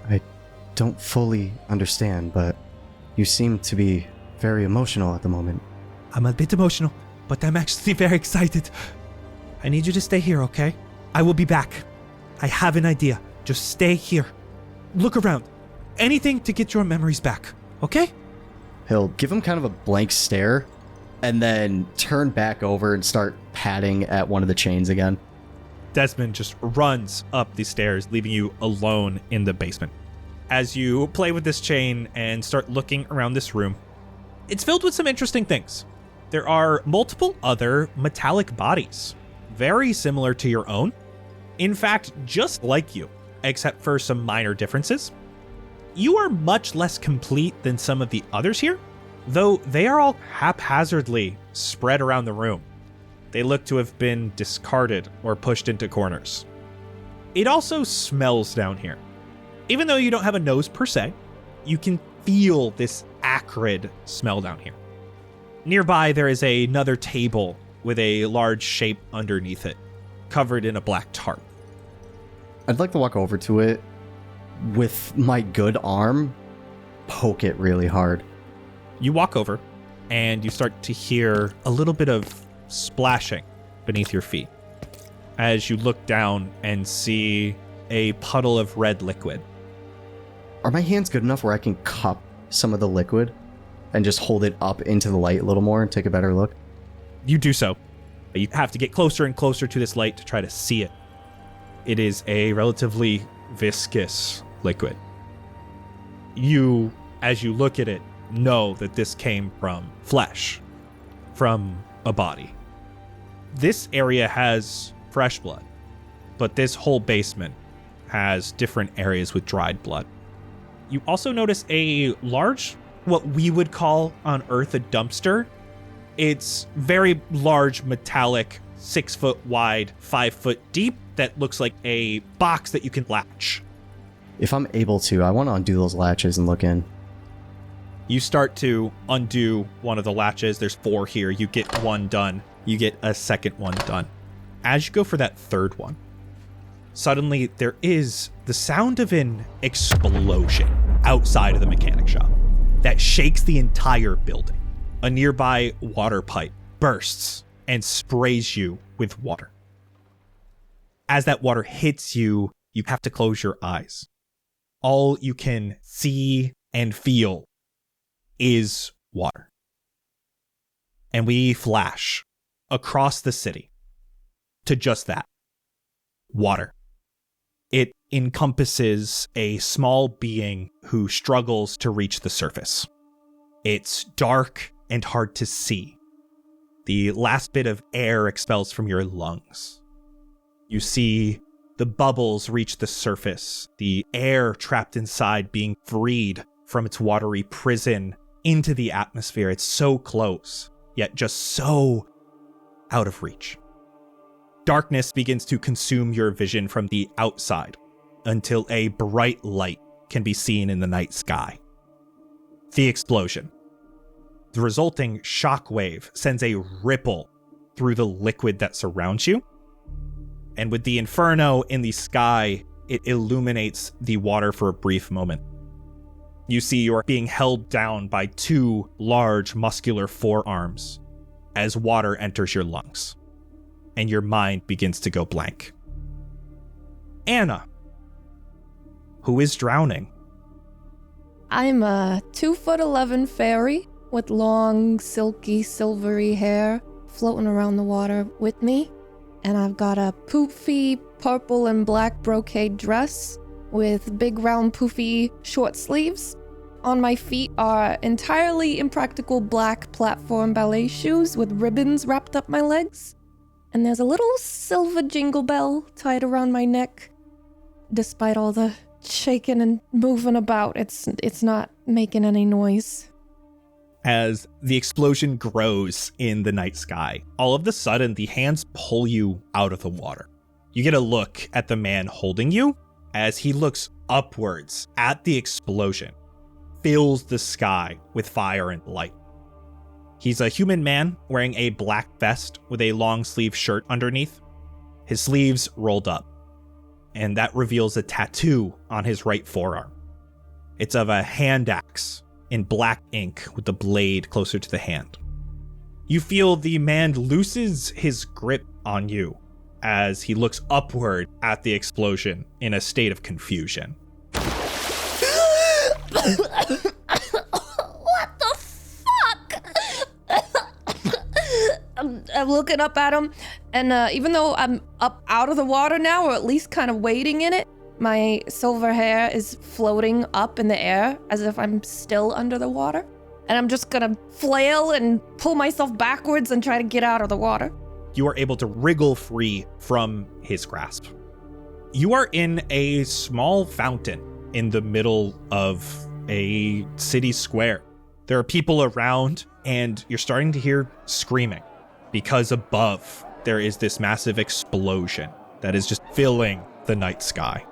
I don't fully understand, but you seem to be very emotional at the moment. I'm a bit emotional, but I'm actually very excited. I need you to stay here, okay? I will be back. I have an idea. Just stay here. Look around. Anything to get your memories back, okay? He'll give him kind of a blank stare and then turn back over and start patting at one of the chains again. Desmond just runs up the stairs, leaving you alone in the basement. As you play with this chain and start looking around this room, it's filled with some interesting things. There are multiple other metallic bodies, very similar to your own. In fact, just like you, except for some minor differences. You are much less complete than some of the others here, though they are all haphazardly spread around the room. They look to have been discarded or pushed into corners. It also smells down here. Even though you don't have a nose per se, you can feel this acrid smell down here. Nearby, there is another table with a large shape underneath it, covered in a black tarp. I'd like to walk over to it with my good arm, poke it really hard. You walk over, and you start to hear a little bit of splashing beneath your feet as you look down and see a puddle of red liquid. Are my hands good enough where I can cup some of the liquid and just hold it up into the light a little more and take a better look? You do so. You have to get closer and closer to this light to try to see it. It is a relatively viscous liquid. You, as you look at it, know that this came from flesh, from a body. This area has fresh blood, but this whole basement has different areas with dried blood. You also notice a large, what we would call on Earth a dumpster. It's very large, metallic, 6 foot wide, 5 foot deep, that looks like a box that you can latch. If I'm able to, I want to undo those latches and look in. You start to undo one of the latches. There's 4 here. You get 1 done. You get a second one done. As you go for that third one, suddenly there is the sound of an explosion outside of the mechanic shop that shakes the entire building. A nearby water pipe bursts and sprays you with water. As that water hits you, you have to close your eyes. All you can see and feel is water. And we flash across the city to just that. Water. It encompasses a small being who struggles to reach the surface. It's dark and hard to see. The last bit of air expels from your lungs. You see the bubbles reach the surface, the air trapped inside being freed from its watery prison into the atmosphere. It's so close, yet just so out of reach. Darkness begins to consume your vision from the outside until a bright light can be seen in the night sky. The explosion. The resulting shockwave sends a ripple through the liquid that surrounds you. And with the inferno in the sky, it illuminates the water for a brief moment. You see you are being held down by 2 large muscular forearms as water enters your lungs, and your mind begins to go blank. Anna, who is drowning. I'm a 2'11" fairy with long, silky, silvery hair floating around the water with me. And I've got a poofy purple and black brocade dress with big round poofy short sleeves. On my feet are entirely impractical black platform ballet shoes with ribbons wrapped up my legs. And there's a little silver jingle bell tied around my neck. Despite all the shaking and moving about, it's not making any noise. As the explosion grows in the night sky, all of a sudden the hands pull you out of the water. You get a look at the man holding you as he looks upwards at the explosion, fills the sky with fire and light. He's a human man wearing a black vest with a long sleeve shirt underneath, his sleeves rolled up, and that reveals a tattoo on his right forearm. It's of a hand axe in black ink with the blade closer to the hand. You feel the man looses his grip on you as he looks upward at the explosion in a state of confusion. What the fuck? I'm looking up at him, and even though I'm up out of the water now, or at least kind of wading in it, my silver hair is floating up in the air as if I'm still under the water. And I'm just gonna flail and pull myself backwards and try to get out of the water. You are able to wriggle free from his grasp. You are in a small fountain in the middle of a city square. There are people around, and you're starting to hear screaming because above there is this massive explosion that is just filling the night sky.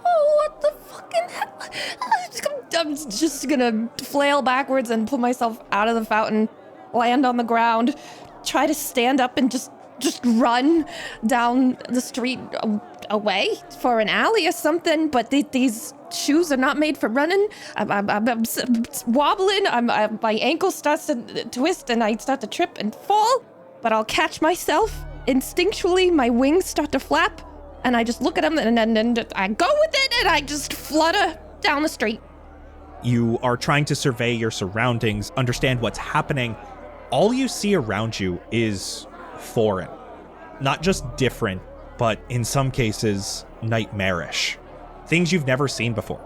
What the fucking hell? I'm just gonna flail backwards and pull myself out of the fountain, land on the ground, try to stand up and just run down the street away for an alley or something. But these shoes are not made for running. I'm wobbling. My ankle starts to twist and I start to trip and fall. But I'll catch myself. Instinctually, my wings start to flap. And I just look at them and then I go with it and I just flutter down the street. You are trying to survey your surroundings, understand what's happening. All you see around you is foreign. Not just different, but in some cases, nightmarish. Things you've never seen before.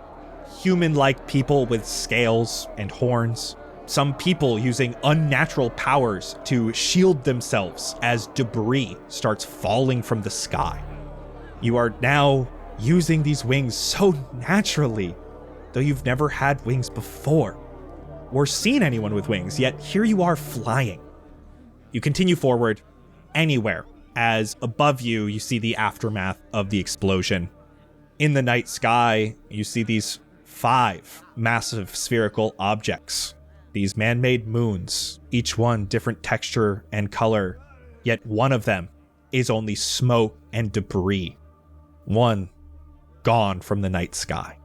Human-like people with scales and horns. Some people using unnatural powers to shield themselves as debris starts falling from the sky. You are now using these wings so naturally, though you've never had wings before, or seen anyone with wings, yet here you are flying. You continue forward anywhere, as above you see the aftermath of the explosion. In the night sky, you see these 5 massive spherical objects, these man-made moons, each one different texture and color, yet one of them is only smoke and debris. One gone from the night sky.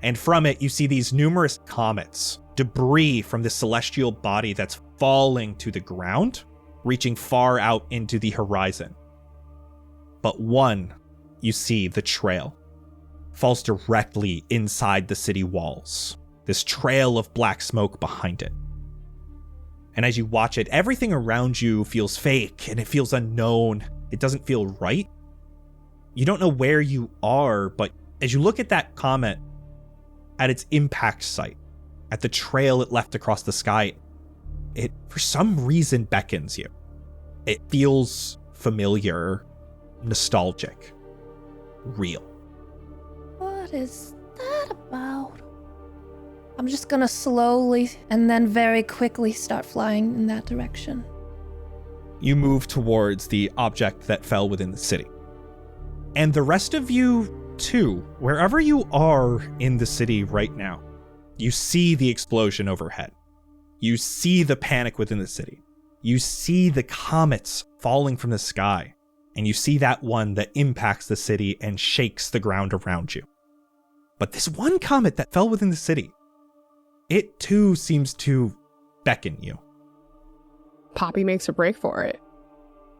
And from it, you see these numerous comets, debris from the celestial body that's falling to the ground, reaching far out into the horizon. But one, you see the trail, falls directly inside the city walls, this trail of black smoke behind it. And as you watch it, everything around you feels fake and it feels unknown. It doesn't feel right. You don't know where you are, but as you look at that comet, at its impact site, at the trail it left across the sky, it for some reason beckons you. It feels familiar, nostalgic, real. What is that about? I'm just gonna slowly and then very quickly start flying in that direction. You move towards the object that fell within the city. And the rest of you, too, wherever you are in the city right now, you see the explosion overhead. You see the panic within the city. You see the comets falling from the sky. And you see that one that impacts the city and shakes the ground around you. But this one comet that fell within the city, it too seems to beckon you. Poppy makes a break for it.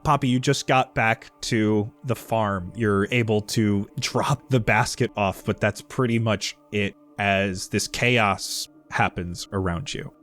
Poppy, you just got back to the farm. You're able to drop the basket off, but that's pretty much it as this chaos happens around you.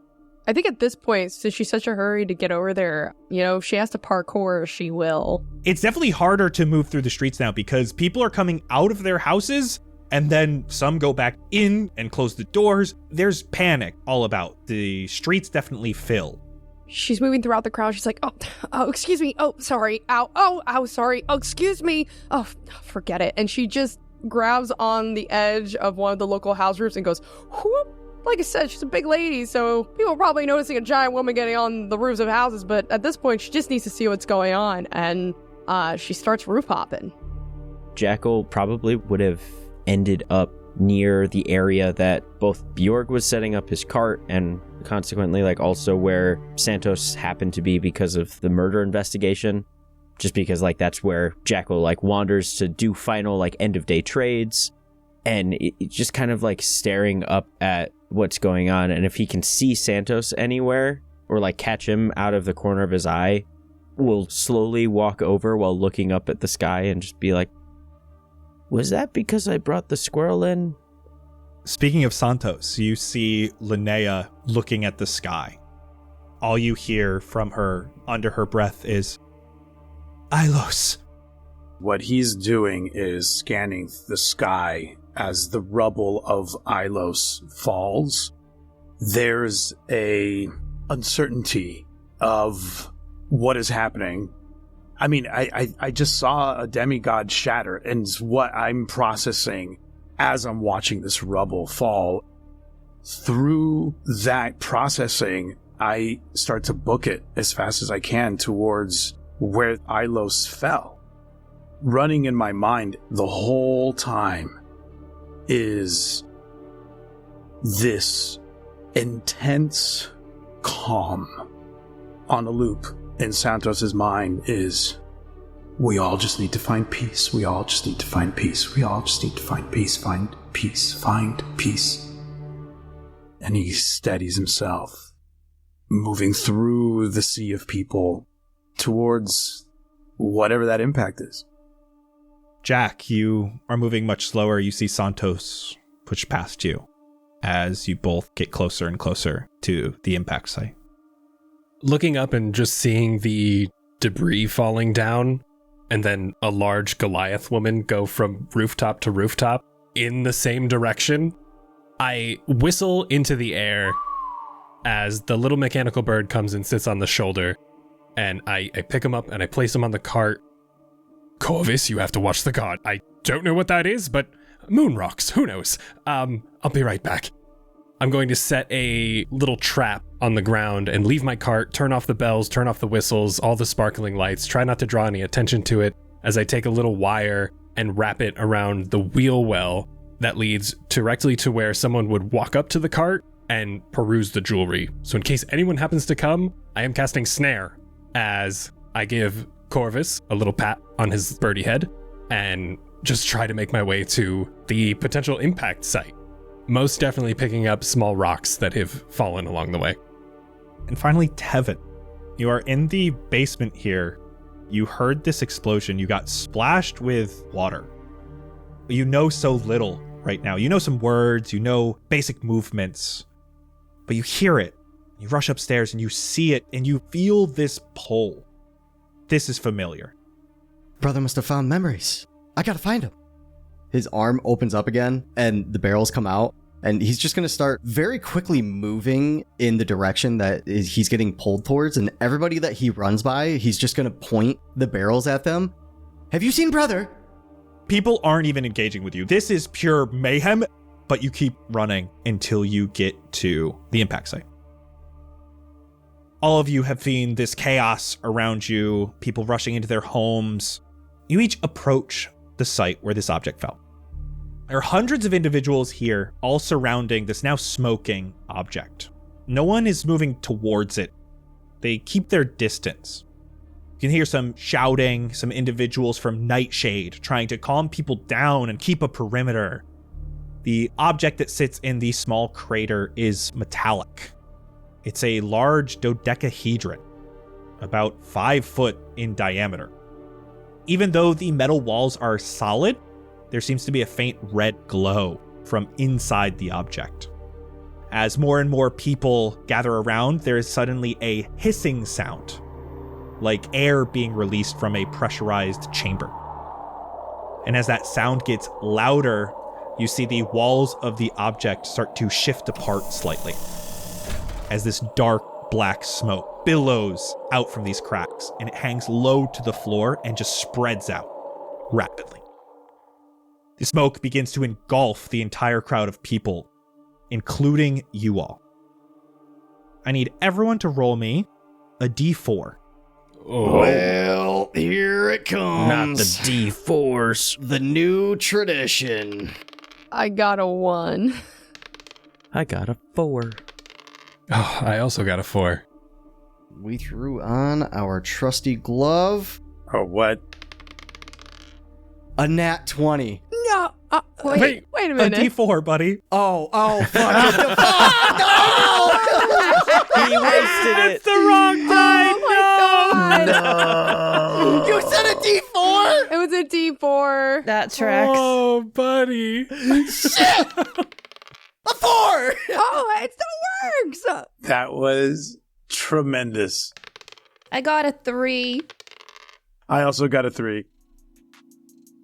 I think at this point, since she's such a hurry to get over there, if she has to parkour, she will. It's definitely harder to move through the streets now because people are coming out of their houses and then some go back in and close the doors. There's panic all about. The streets definitely fill. She's moving throughout the crowd. She's like, oh, excuse me. Oh, sorry. Ow, sorry. Oh, excuse me. Oh, forget it. And she just grabs on the edge of one of the local house roofs and goes, whoop. Like I said, she's a big lady, so people are probably noticing a giant woman getting on the roofs of houses, but at this point, she just needs to see what's going on, and she starts roof hopping. Jackal probably would have ended up near the area that both Bjorg was setting up his cart and consequently also where Santos happened to be because of the murder investigation. Just because that's where Jackal wanders to do final end of day trades. And it's just kind of staring up at what's going on. And if he can see Santos anywhere or catch him out of the corner of his eye, will slowly walk over while looking up at the sky and just be like, was that because I brought the squirrel in? Speaking of Santos, you see Linnea looking at the sky. All you hear from her under her breath is, Ilos. What he's doing is scanning the sky as the rubble of Ilos falls. There's a uncertainty of what is happening. I mean, I just saw a demigod shatter, and what I'm processing as I'm watching this rubble fall. Through that processing, I start to book it as fast as I can towards where Ilos fell. Running in my mind the whole time is this intense calm on a loop in Santos's mind is, we all just need to find peace. We all just need to find peace. We all just need to find peace. Find peace. Find peace. And he steadies himself, moving through the sea of people towards whatever that impact is. Jack, you are moving much slower. You see Santos push past you as you both get closer and closer to the impact site. Looking up and just seeing the debris falling down, and then a large Goliath woman go from rooftop to rooftop in the same direction, I whistle into the air as the little mechanical bird comes and sits on the shoulder, and I pick him up and I place him on the cart. Corvus, you have to watch the god. I don't know what that is, but moon rocks, who knows? I'll be right back. I'm going to set a little trap on the ground and leave my cart, turn off the bells, turn off the whistles, all the sparkling lights, try not to draw any attention to it, as I take a little wire and wrap it around the wheel well that leads directly to where someone would walk up to the cart and peruse the jewelry. So in case anyone happens to come, I am casting Snare as I give Corvus a little pat on his birdie head and just try to make my way to the potential impact site. Most definitely picking up small rocks that have fallen along the way. And finally, Tevin, you are in the basement here. You heard this explosion. You got splashed with water. You know so little right now. You know some words, you know basic movements, but you hear it. You rush upstairs and you see it and you feel this pull. This is familiar. Brother must have found memories. I gotta find him. His arm opens up again and the barrels come out, and he's just gonna start very quickly moving in the direction that he's getting pulled towards, and everybody that he runs by, he's just gonna point the barrels at them. Have you seen brother? People aren't even engaging with you. This is pure mayhem, but you keep running until you get to the impact site. All of you have seen this chaos around you, people rushing into their homes. You each approach the site where this object fell. There are hundreds of individuals here, all surrounding this now smoking object. No one is moving towards it. They keep their distance. You can hear some shouting, some individuals from Nightshade trying to calm people down and keep a perimeter. The object that sits in the small crater is metallic. It's a large dodecahedron, about 5 foot in diameter. Even though the metal walls are solid, there seems to be a faint red glow from inside the object. As more and more people gather around, there is suddenly a hissing sound, like air being released from a pressurized chamber. And as that sound gets louder, you see the walls of the object start to shift apart slightly, as this dark black smoke billows out from these cracks, and it hangs low to the floor and just spreads out rapidly. The smoke begins to engulf the entire crowd of people, including you all. I need everyone to roll me a d4. Oh. Well, here it comes. Not the D4s. The new tradition. I got a 1. I got a 4. Oh, I also got a 4. We threw on our trusty glove. Oh, what? A nat 20. No. Wait a A minute. d4, buddy. Oh, fuck. He wasted it. The wrong die! Oh my god. You said a D4? It was a D4. That tracks. Oh, buddy. Shit! A 4! Oh, it still works. That was tremendous. I got a 3. I also got a 3.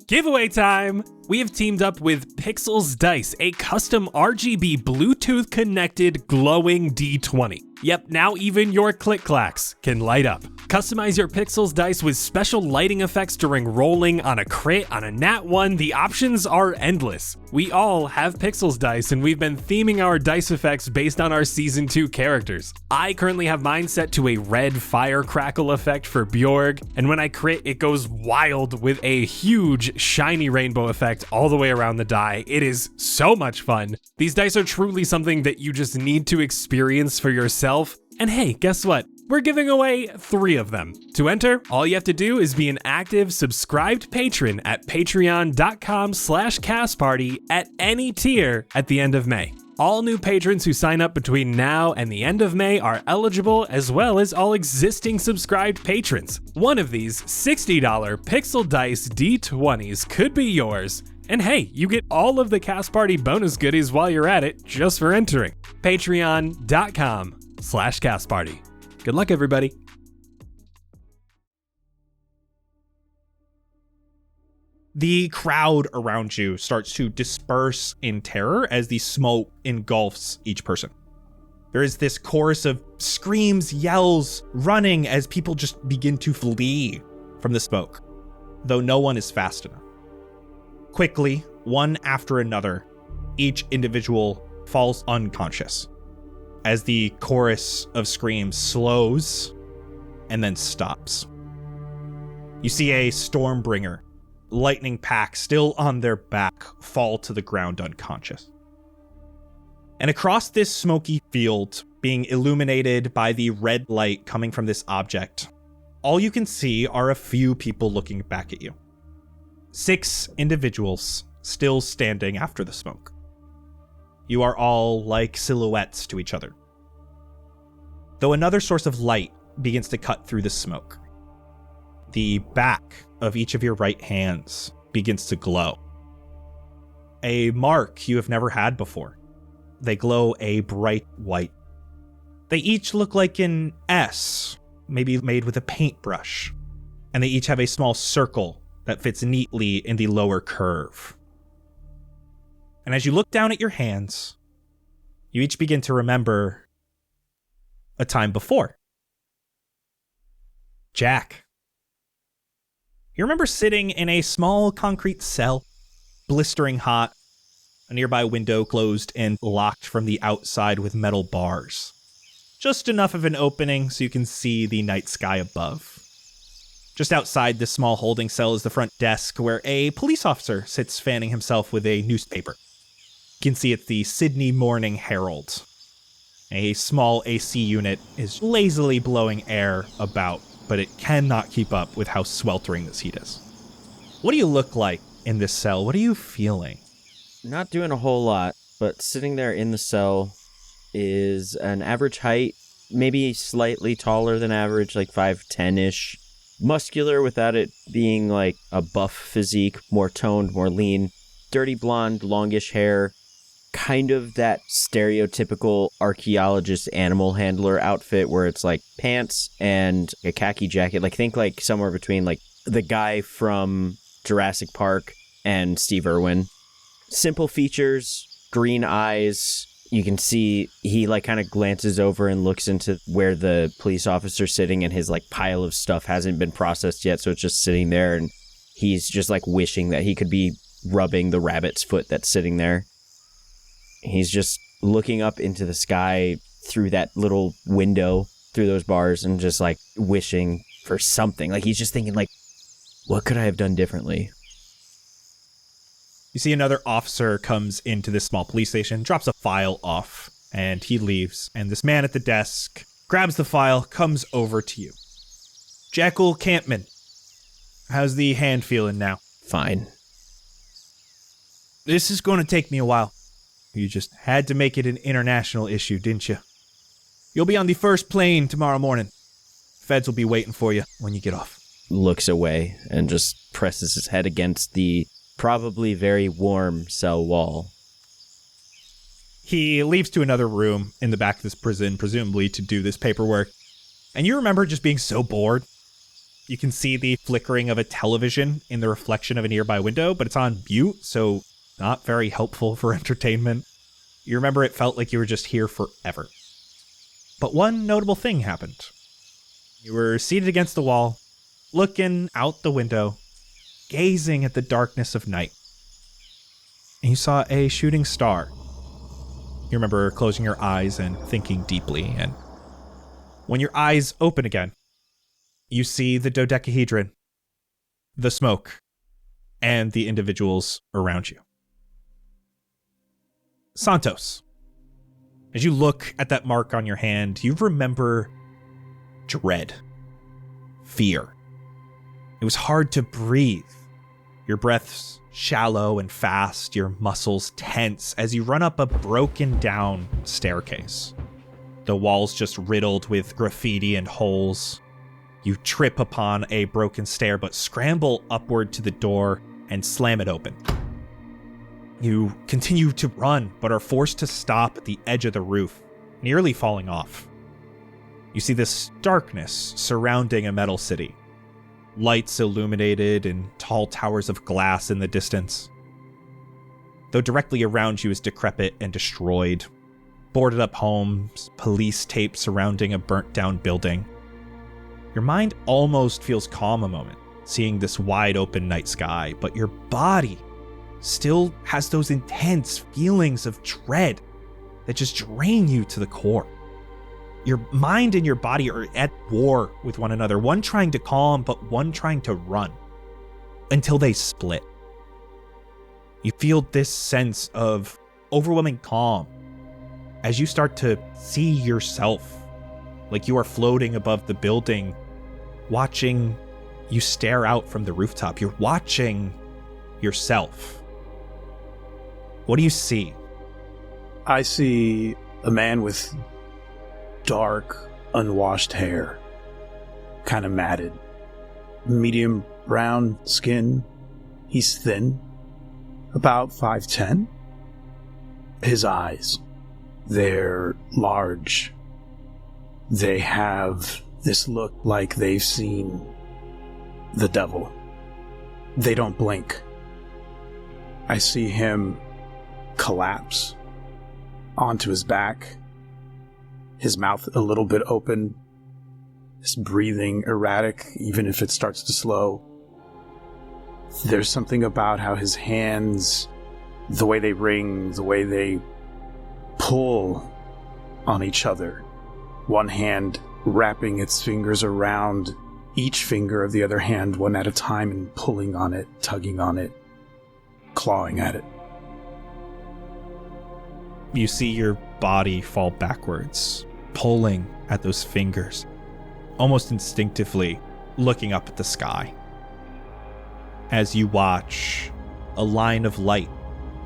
Giveaway time! We have teamed up with Pixels Dice, a custom RGB Bluetooth connected glowing D20. Yep, now even your click-clacks can light up. Customize your Pixels Dice with special lighting effects during rolling on a crit, on a nat 1. The options are endless. We all have Pixels Dice, and we've been theming our dice effects based on our Season 2 characters. I currently have mine set to a red fire crackle effect for Bjorg, and when I crit, it goes wild with a huge shiny rainbow effect all the way around the die. It is so much fun. These dice are truly something that you just need to experience for yourself. And hey, guess what? We're giving away 3 of them. To enter, all you have to do is be an active, subscribed patron at patreon.com/castparty at any tier at the end of May. All new patrons who sign up between now and the end of May are eligible, as well as all existing subscribed patrons. One of these $60 Pixel Dice D20s could be yours. And hey, you get all of the Cast Party bonus goodies while you're at it just for entering. Patreon.com/castparty. Good luck, everybody. The crowd around you starts to disperse in terror as the smoke engulfs each person. There is this chorus of screams, yells, running as people just begin to flee from the smoke, though no one is fast enough. Quickly, one after another, each individual falls unconscious as the chorus of screams slows and then stops. You see a Stormbringer, lightning pack still on their back, fall to the ground unconscious. And across this smoky field, being illuminated by the red light coming from this object, all you can see are a few people looking back at you. 6 individuals still standing after the smoke. You are all like silhouettes to each other. Though another source of light begins to cut through the smoke. The back of each of your right hands begins to glow. A mark you have never had before. They glow a bright white. They each look like an S, maybe made with a paintbrush. And they each have a small circle that fits neatly in the lower curve. And as you look down at your hands, you each begin to remember a time before. Jack. You remember sitting in a small concrete cell, blistering hot, a nearby window closed and locked from the outside with metal bars. Just enough of an opening so you can see the night sky above. Just outside this small holding cell is the front desk where a police officer sits fanning himself with a newspaper. You can see it's the Sydney Morning Herald. A small AC unit is lazily blowing air about, but it cannot keep up with how sweltering this heat is. What do you look like in this cell? What are you feeling? Not doing a whole lot, but sitting there in the cell is an average height, maybe slightly taller than average, like 5'10"-ish. Muscular without it being like a buff physique, more toned, more lean. Dirty blonde, longish hair. Kind of that stereotypical archaeologist animal handler outfit where it's like pants and a khaki jacket. Like think like somewhere between like the guy from Jurassic Park and Steve Irwin. Simple features, green eyes. You can see he like kind of glances over and looks into where the police officer's sitting and his like pile of stuff hasn't been processed yet. So it's just sitting there and he's just like wishing that he could be rubbing the rabbit's foot that's sitting there. He's just looking up into the sky through that little window, through those bars, and just like wishing for something. Like he's just thinking like, what could I have done differently? You see another officer comes into this small police station, drops a file off, and he leaves. And this man at the desk grabs the file, comes over to you. Jekyll Campman, how's the hand feeling now? Fine. This is going to take me a while. You just had to make it an international issue, didn't you? You'll be on the first plane tomorrow morning. Feds will be waiting for you when you get off. Looks away and just presses his head against the probably very warm cell wall. He leaves to another room in the back of this prison, presumably to do this paperwork. And you remember just being so bored. You can see the flickering of a television in the reflection of a nearby window, but it's on mute, so not very helpful for entertainment. You remember it felt like you were just here forever. But one notable thing happened. You were seated against the wall, looking out the window, gazing at the darkness of night. And you saw a shooting star. You remember closing your eyes and thinking deeply, and when your eyes open again, you see the dodecahedron, the smoke, and the individuals around you. Santos, as you look at that mark on your hand, you remember dread, fear. It was hard to breathe. Your breath's shallow and fast, your muscles tense as you run up a broken down staircase. The walls just riddled with graffiti and holes. You trip upon a broken stair but scramble upward to the door and slam it open. You continue to run, but are forced to stop at the edge of the roof, nearly falling off. You see this darkness surrounding a metal city. Lights illuminated and tall towers of glass in the distance. Though directly around you is decrepit and destroyed. Boarded up homes, police tape surrounding a burnt down building. Your mind almost feels calm a moment, seeing this wide open night sky, but your body still has those intense feelings of dread that just drain you to the core. Your mind and your body are at war with one another, one trying to calm, but one trying to run, until they split. You feel this sense of overwhelming calm as you start to see yourself, like you are floating above the building, watching you stare out from the rooftop. You're watching yourself. What do you see? I see a man with dark, unwashed hair, kind of matted, medium brown skin. He's thin, about 5'10". His eyes, they're large. They have this look like they've seen the devil. They don't blink. I see him collapse onto his back, his mouth a little bit open, his breathing erratic, even if it starts to slow. There's something about how his hands, the way they ring, the way they pull on each other, one hand wrapping its fingers around each finger of the other hand one at a time and pulling on it, tugging on it, clawing at it. You see your body fall backwards, pulling at those fingers, almost instinctively looking up at the sky. As you watch a line of light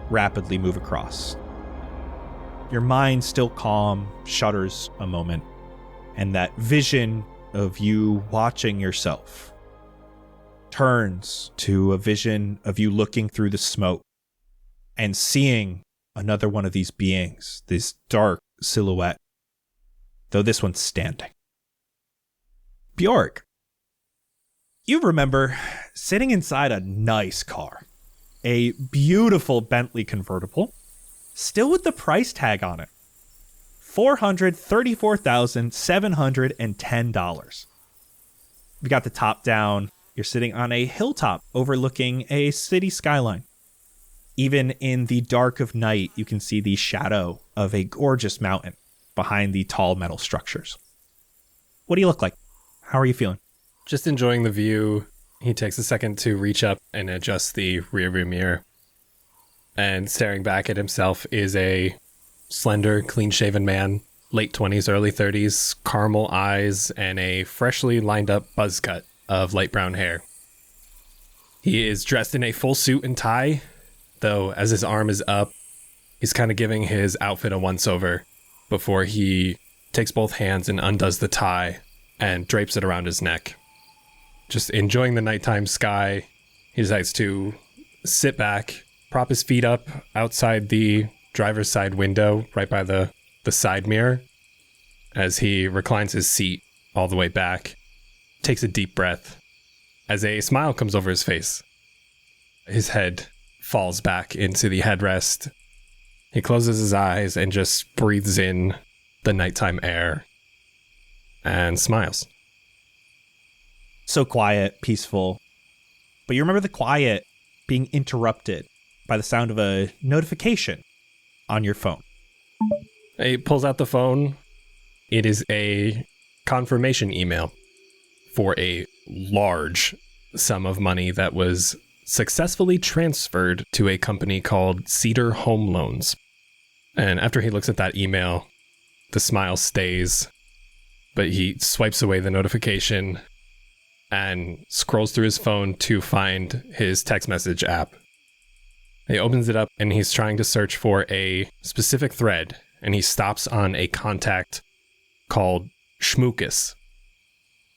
rapidly move across. Your mind, still calm, shudders a moment, and that vision of you watching yourself turns to a vision of you looking through the smoke and seeing another one of these beings, this dark silhouette, though this one's standing. Bjork, you remember sitting inside a nice car, a beautiful Bentley convertible, still with the price tag on it, $434,710. You got the top down. You're sitting on a hilltop overlooking a city skyline. Even in the dark of night, you can see the shadow of a gorgeous mountain behind the tall metal structures. What do you look like? How are you feeling? Just enjoying the view. He takes a second to reach up and adjust the rearview mirror. And staring back at himself is a slender, clean-shaven man, late 20s, early 30s, caramel eyes, and a freshly lined up buzz cut of light brown hair. He is dressed in a full suit and tie, though as his arm is up, he's kind of giving his outfit a once-over before he takes both hands and undoes the tie and drapes it around his neck. Just enjoying the nighttime sky, he decides to sit back, prop his feet up outside the driver's side window right by the side mirror as he reclines his seat all the way back, takes a deep breath as a smile comes over his face. His head falls back into the headrest. He closes his eyes and just breathes in the nighttime air and smiles. So quiet, peaceful. But you remember the quiet being interrupted by the sound of a notification on your phone. He pulls out the phone. It is a confirmation email for a large sum of money that was successfully transferred to a company called Cedar Home Loans. And after he looks at that email, the smile stays, but he swipes away the notification and scrolls through his phone to find his text message app. He opens it up and he's trying to search for a specific thread, and he stops on a contact called Schmookus.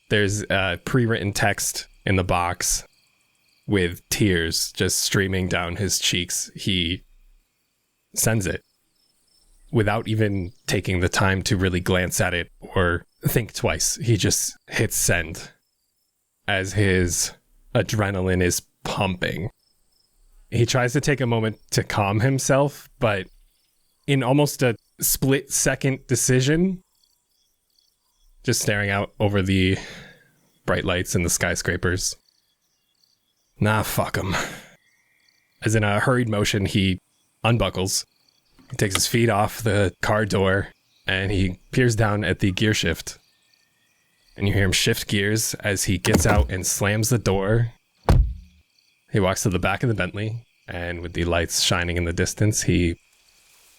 There's a pre-written text in the box with tears just streaming down his cheeks. He sends it without even taking the time to really glance at it or think twice. He just hits send as his adrenaline is pumping. He tries to take a moment to calm himself, but in almost a split-second decision, just staring out over the bright lights and the skyscrapers. Nah, fuck him. As in a hurried motion, he unbuckles, he takes his feet off the car door, and he peers down at the gear shift. And you hear him shift gears as he gets out and slams the door. He walks to the back of the Bentley, and with the lights shining in the distance, he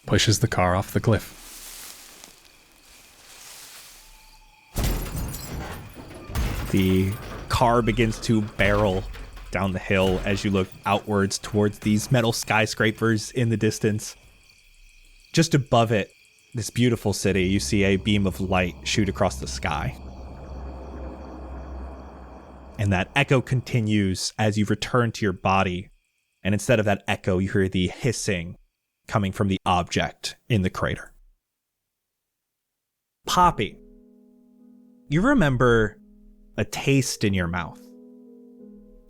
pushes the car off the cliff. The car begins to barrel down the hill as you look outwards towards these metal skyscrapers in the distance. Just above it, this beautiful city, you see a beam of light shoot across the sky. And that echo continues as you return to your body. And instead of that echo, you hear the hissing coming from the object in the crater. Poppy, you remember a taste in your mouth.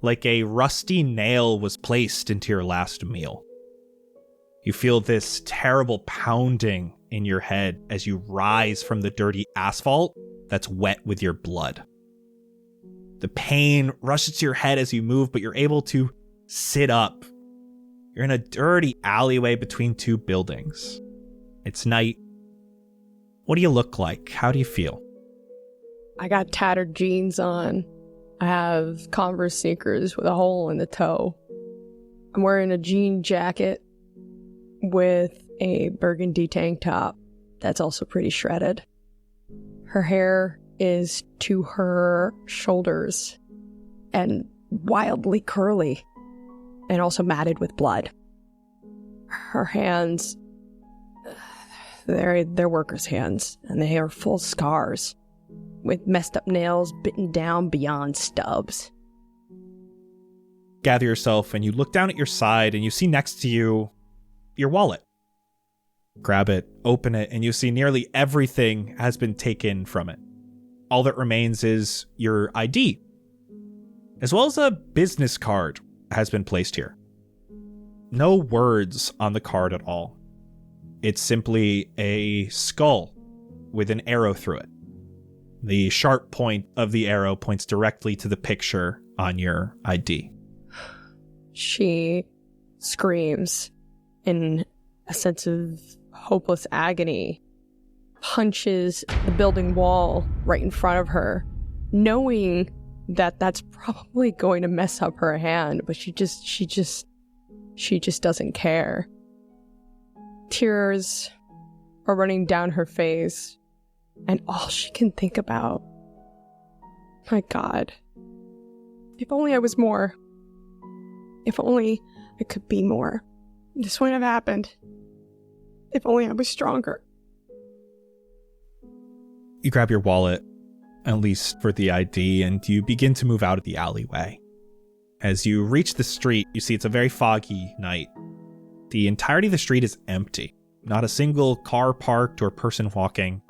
Like a rusty nail was placed into your last meal. You feel this terrible pounding in your head as you rise from the dirty asphalt that's wet with your blood. The pain rushes to your head as you move, but you're able to sit up. You're in a dirty alleyway between two buildings. It's night. What do you look like? How do you feel? I got tattered jeans on. I have Converse sneakers with a hole in the toe. I'm wearing a jean jacket with a burgundy tank top that's also pretty shredded. Her hair is to her shoulders and wildly curly and also matted with blood. Her hands, they're workers' hands, and they are full of scars with messed up nails bitten down beyond stubs. Gather yourself and you look down at your side and you see next to you your wallet. Grab it, open it, and you see nearly everything has been taken from it. All that remains is your ID, as well as a business card has been placed here. No words on the card at all. It's simply a skull with an arrow through it. The sharp point of the arrow points directly to the picture on your ID. She screams in a sense of hopeless agony, punches the building wall right in front of her, knowing that that's probably going to mess up her hand, but she just doesn't care. Tears are running down her face, and all she can think about, my God, if only I was more. If only I could be more. This wouldn't have happened. If only I was stronger. You grab your wallet, at least for the ID, and you begin to move out of the alleyway. As you reach the street, you see it's a very foggy night. The entirety of the street is empty. Not a single car parked or person walking.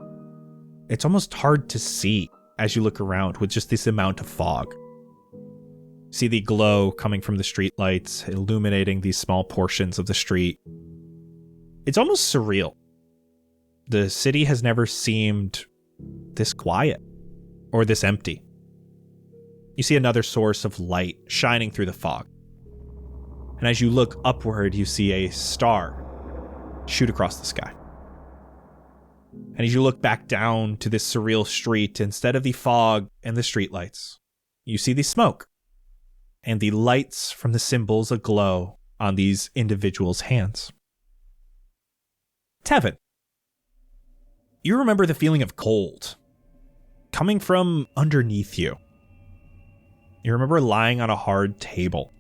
It's almost hard to see as you look around with just this amount of fog. See the glow coming from the streetlights, illuminating these small portions of the street. It's almost surreal. The city has never seemed this quiet or this empty. You see another source of light shining through the fog. And as you look upward, you see a star shoot across the sky. And as you look back down to this surreal street, instead of the fog and the streetlights, you see the smoke and the lights from the symbols aglow on these individuals' hands. Tevin, you remember the feeling of cold coming from underneath you. You remember lying on a hard table,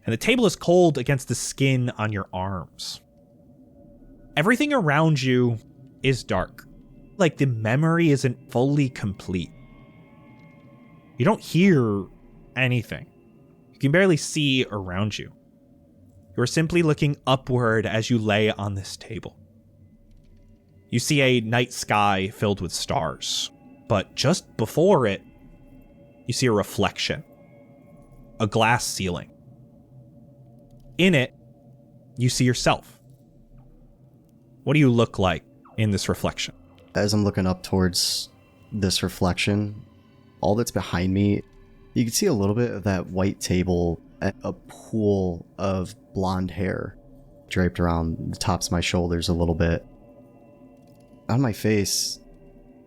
and the table is cold against the skin on your arms. Everything around you is dark, like the memory isn't fully complete. You don't hear anything. You can barely see around you. You are simply looking upward as you lay on this table. You see a night sky filled with stars, but just before it, you see a reflection, a glass ceiling. In it, you see yourself. What do you look like in this reflection? As I'm looking up towards this reflection, all that's behind me, you can see a little bit of that white table and a pool of blonde hair draped around the tops of my shoulders a little bit. On my face,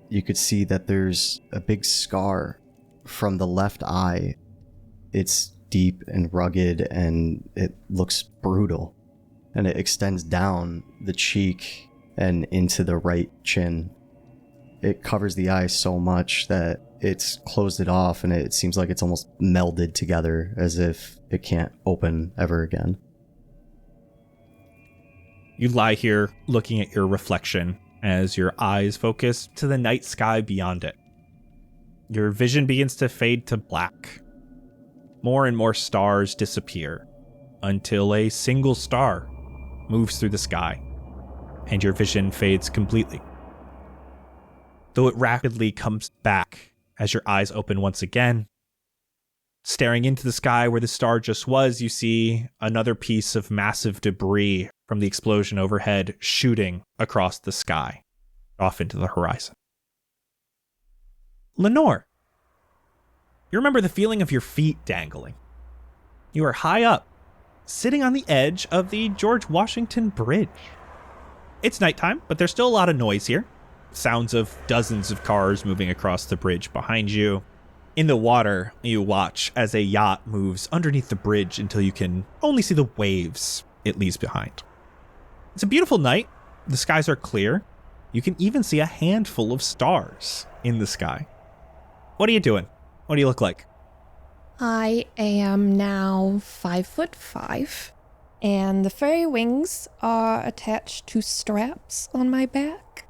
you could see that there's a big scar from the left eye. It's deep and rugged, and it looks brutal. And it extends down the cheek and into the right chin. It covers the eye so much that it's closed it off, and it seems like it's almost melded together as if it can't open ever again. You lie here looking at your reflection as your eyes focus to the night sky beyond it. Your vision begins to fade to black. More and more stars disappear until a single star moves through the sky, and your vision fades completely. Though it rapidly comes back as your eyes open once again. Staring into the sky where the star just was, you see another piece of massive debris from the explosion overhead shooting across the sky, off into the horizon. Lenore, you remember the feeling of your feet dangling. You are high up, sitting on the edge of the George Washington Bridge. It's nighttime, but there's still a lot of noise here. Sounds of dozens of cars moving across the bridge behind you. In the water, you watch as a yacht moves underneath the bridge until you can only see the waves it leaves behind. It's a beautiful night. The skies are clear. You can even see a handful of stars in the sky. What are you doing? What do you look like? I am now 5'5", and the fairy wings are attached to straps on my back.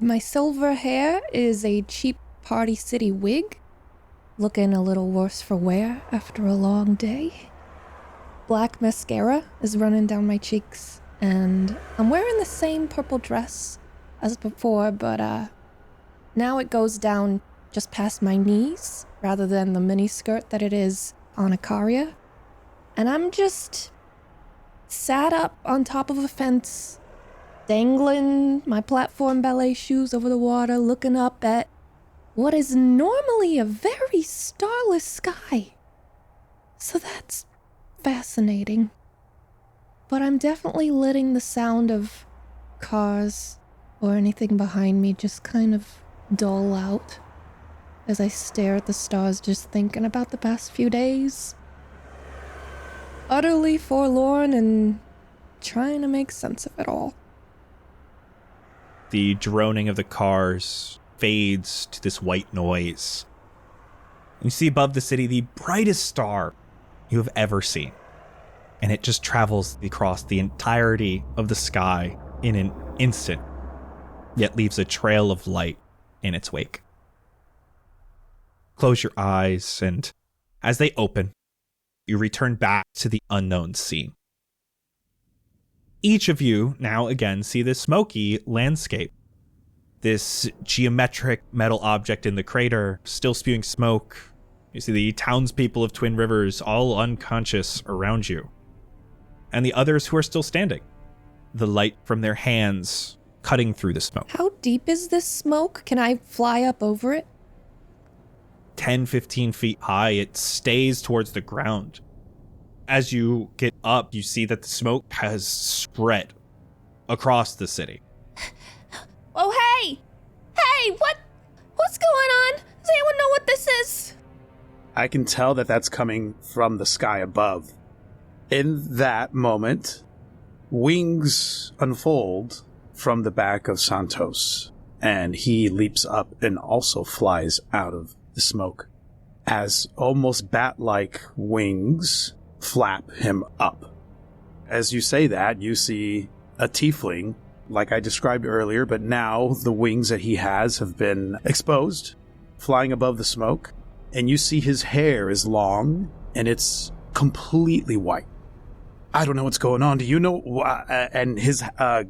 My silver hair is a cheap Party City wig, looking a little worse for wear after a long day. Black mascara is running down my cheeks, and I'm wearing the same purple dress as before, but now it goes down just past my knees rather than the mini skirt that it is on Icaria. And I'm just sat up on top of a fence, dangling my platform ballet shoes over the water, looking up at what is normally a very starless sky. So that's fascinating. But I'm definitely letting the sound of cars or anything behind me just kind of dull out as I stare at the stars, just thinking about the past few days. Utterly forlorn and trying to make sense of it all. The droning of the cars fades to this white noise. You see above the city the brightest star you have ever seen. And it just travels across the entirety of the sky in an instant, yet leaves a trail of light in its wake. Close your eyes, and as they open, you return back to the unknown scene. Each of you now again see this smoky landscape. This geometric metal object in the crater, still spewing smoke. You see the townspeople of Twin Rivers all unconscious around you. And the others who are still standing. The light from their hands cutting through the smoke. How deep is this smoke? Can I fly up over it? 10, 15 feet high, it stays towards the ground. As you get up, you see that the smoke has spread across the city. Oh, hey! Hey, what's going on? Does anyone know what this is? I can tell that that's coming from the sky above. In that moment, wings unfold from the back of Santos, and he leaps up and also flies out of the smoke as almost bat-like wings flap him up. As you say that, you see a tiefling, like I described earlier, but now the wings that he has have been exposed, flying above the smoke, and you see his hair is long, and it's completely white. I don't know what's going on. Do you know? And his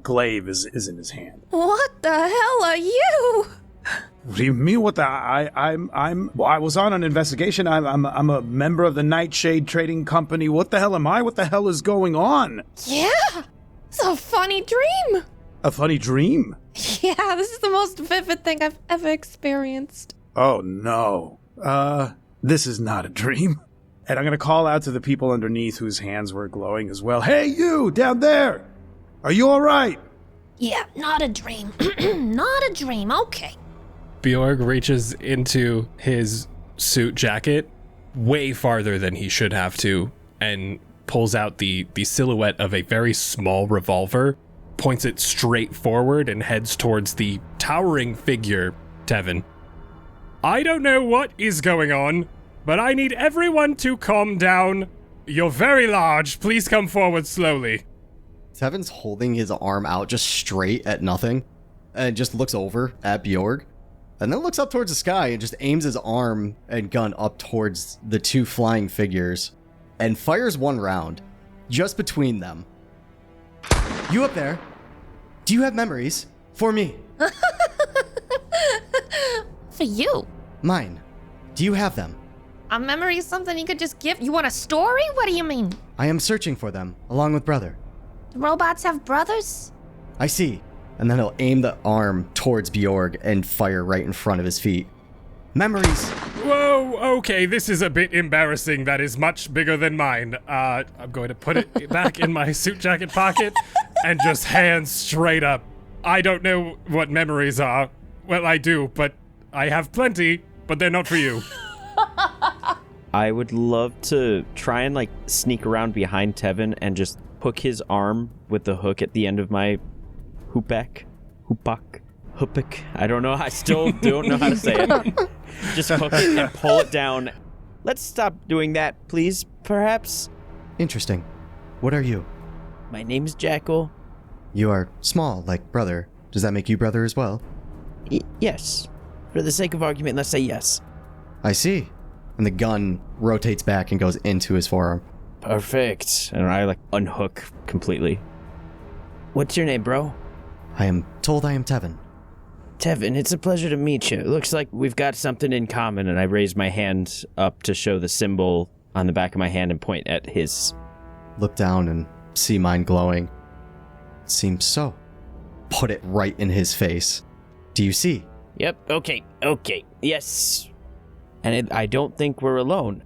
glaive is in his hand. What the hell are you? What do you mean? What the? I was on an investigation. I'm a member of the Nightshade Trading Company. What the hell am I? What the hell is going on? Yeah, it's a funny dream. A funny dream? Yeah, this is the most vivid thing I've ever experienced. Oh no. This is not a dream. And I'm gonna call out to the people underneath whose hands were glowing as well. Hey, you down there! Are you all right? Yeah, not a dream. Not a dream, okay. Bjorg reaches into his suit jacket way farther than he should have to and pulls out the silhouette of a very small revolver, points it straight forward, and heads towards the towering figure, Tevin. I don't know what is going on, but I need everyone to calm down. You're very large. Please come forward slowly. Tevin's holding his arm out just straight at nothing and just looks over at Bjorg and then looks up towards the sky and just aims his arm and gun up towards the two flying figures and fires one round just between them. You up there, do you have memories for me? For you. Mine. Do you have them? A memory is something you could just give. You want a story? What do you mean? I am searching for them, along with brother. Do robots have brothers? I see. And then he'll aim the arm towards Bjorg and fire right in front of his feet. Memories! Whoa, okay, this is a bit embarrassing. That is much bigger than mine. I'm going to put it back in my suit jacket pocket and just hand straight up. I don't know what memories are. Well, I do, but I have plenty, but they're not for you. I would love to try and like sneak around behind Tevin and just hook his arm with the hook at the end of my hoopek. I don't know. I still don't know how to say it. Just hook it and pull it down. Let's stop doing that, please, perhaps. Interesting. What are you? My name's Jackal. You are small, like brother. Does that make you brother as well? Yes. For the sake of argument, let's say yes. I see. And the gun rotates back and goes into his forearm. Perfect. And I like unhook completely. What's your name, bro? I am told I am Tevin. Tevin, it's a pleasure to meet you. It looks like we've got something in common. And I raise my hand up to show the symbol on the back of my hand and point at his. Look down and see mine glowing. Seems so. Put it right in his face. Do you see? Yep, okay, yes. And I don't think we're alone.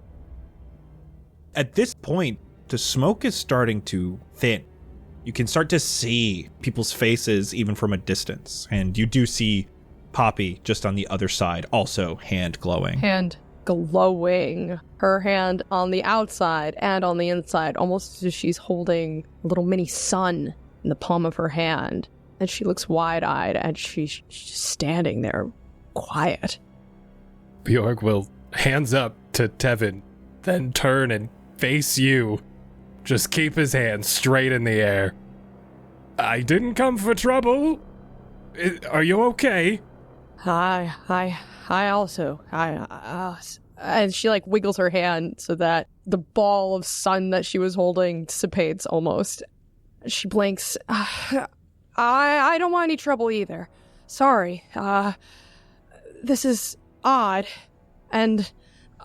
At this point, the smoke is starting to thin. You can start to see people's faces even from a distance. And you do see Poppy just on the other side, also hand glowing. Hand glowing. Her hand on the outside and on the inside, almost as if she's holding a little mini sun in the palm of her hand. And she looks wide-eyed and she's just standing there, quiet. Bjorg will hands up to Tevin, then turn and face you. Just keep his hand straight in the air. I didn't come for trouble. Are you okay? I also. And she like wiggles her hand so that the ball of sun that she was holding dissipates almost. She blinks. I don't want any trouble either. Sorry. This is odd. And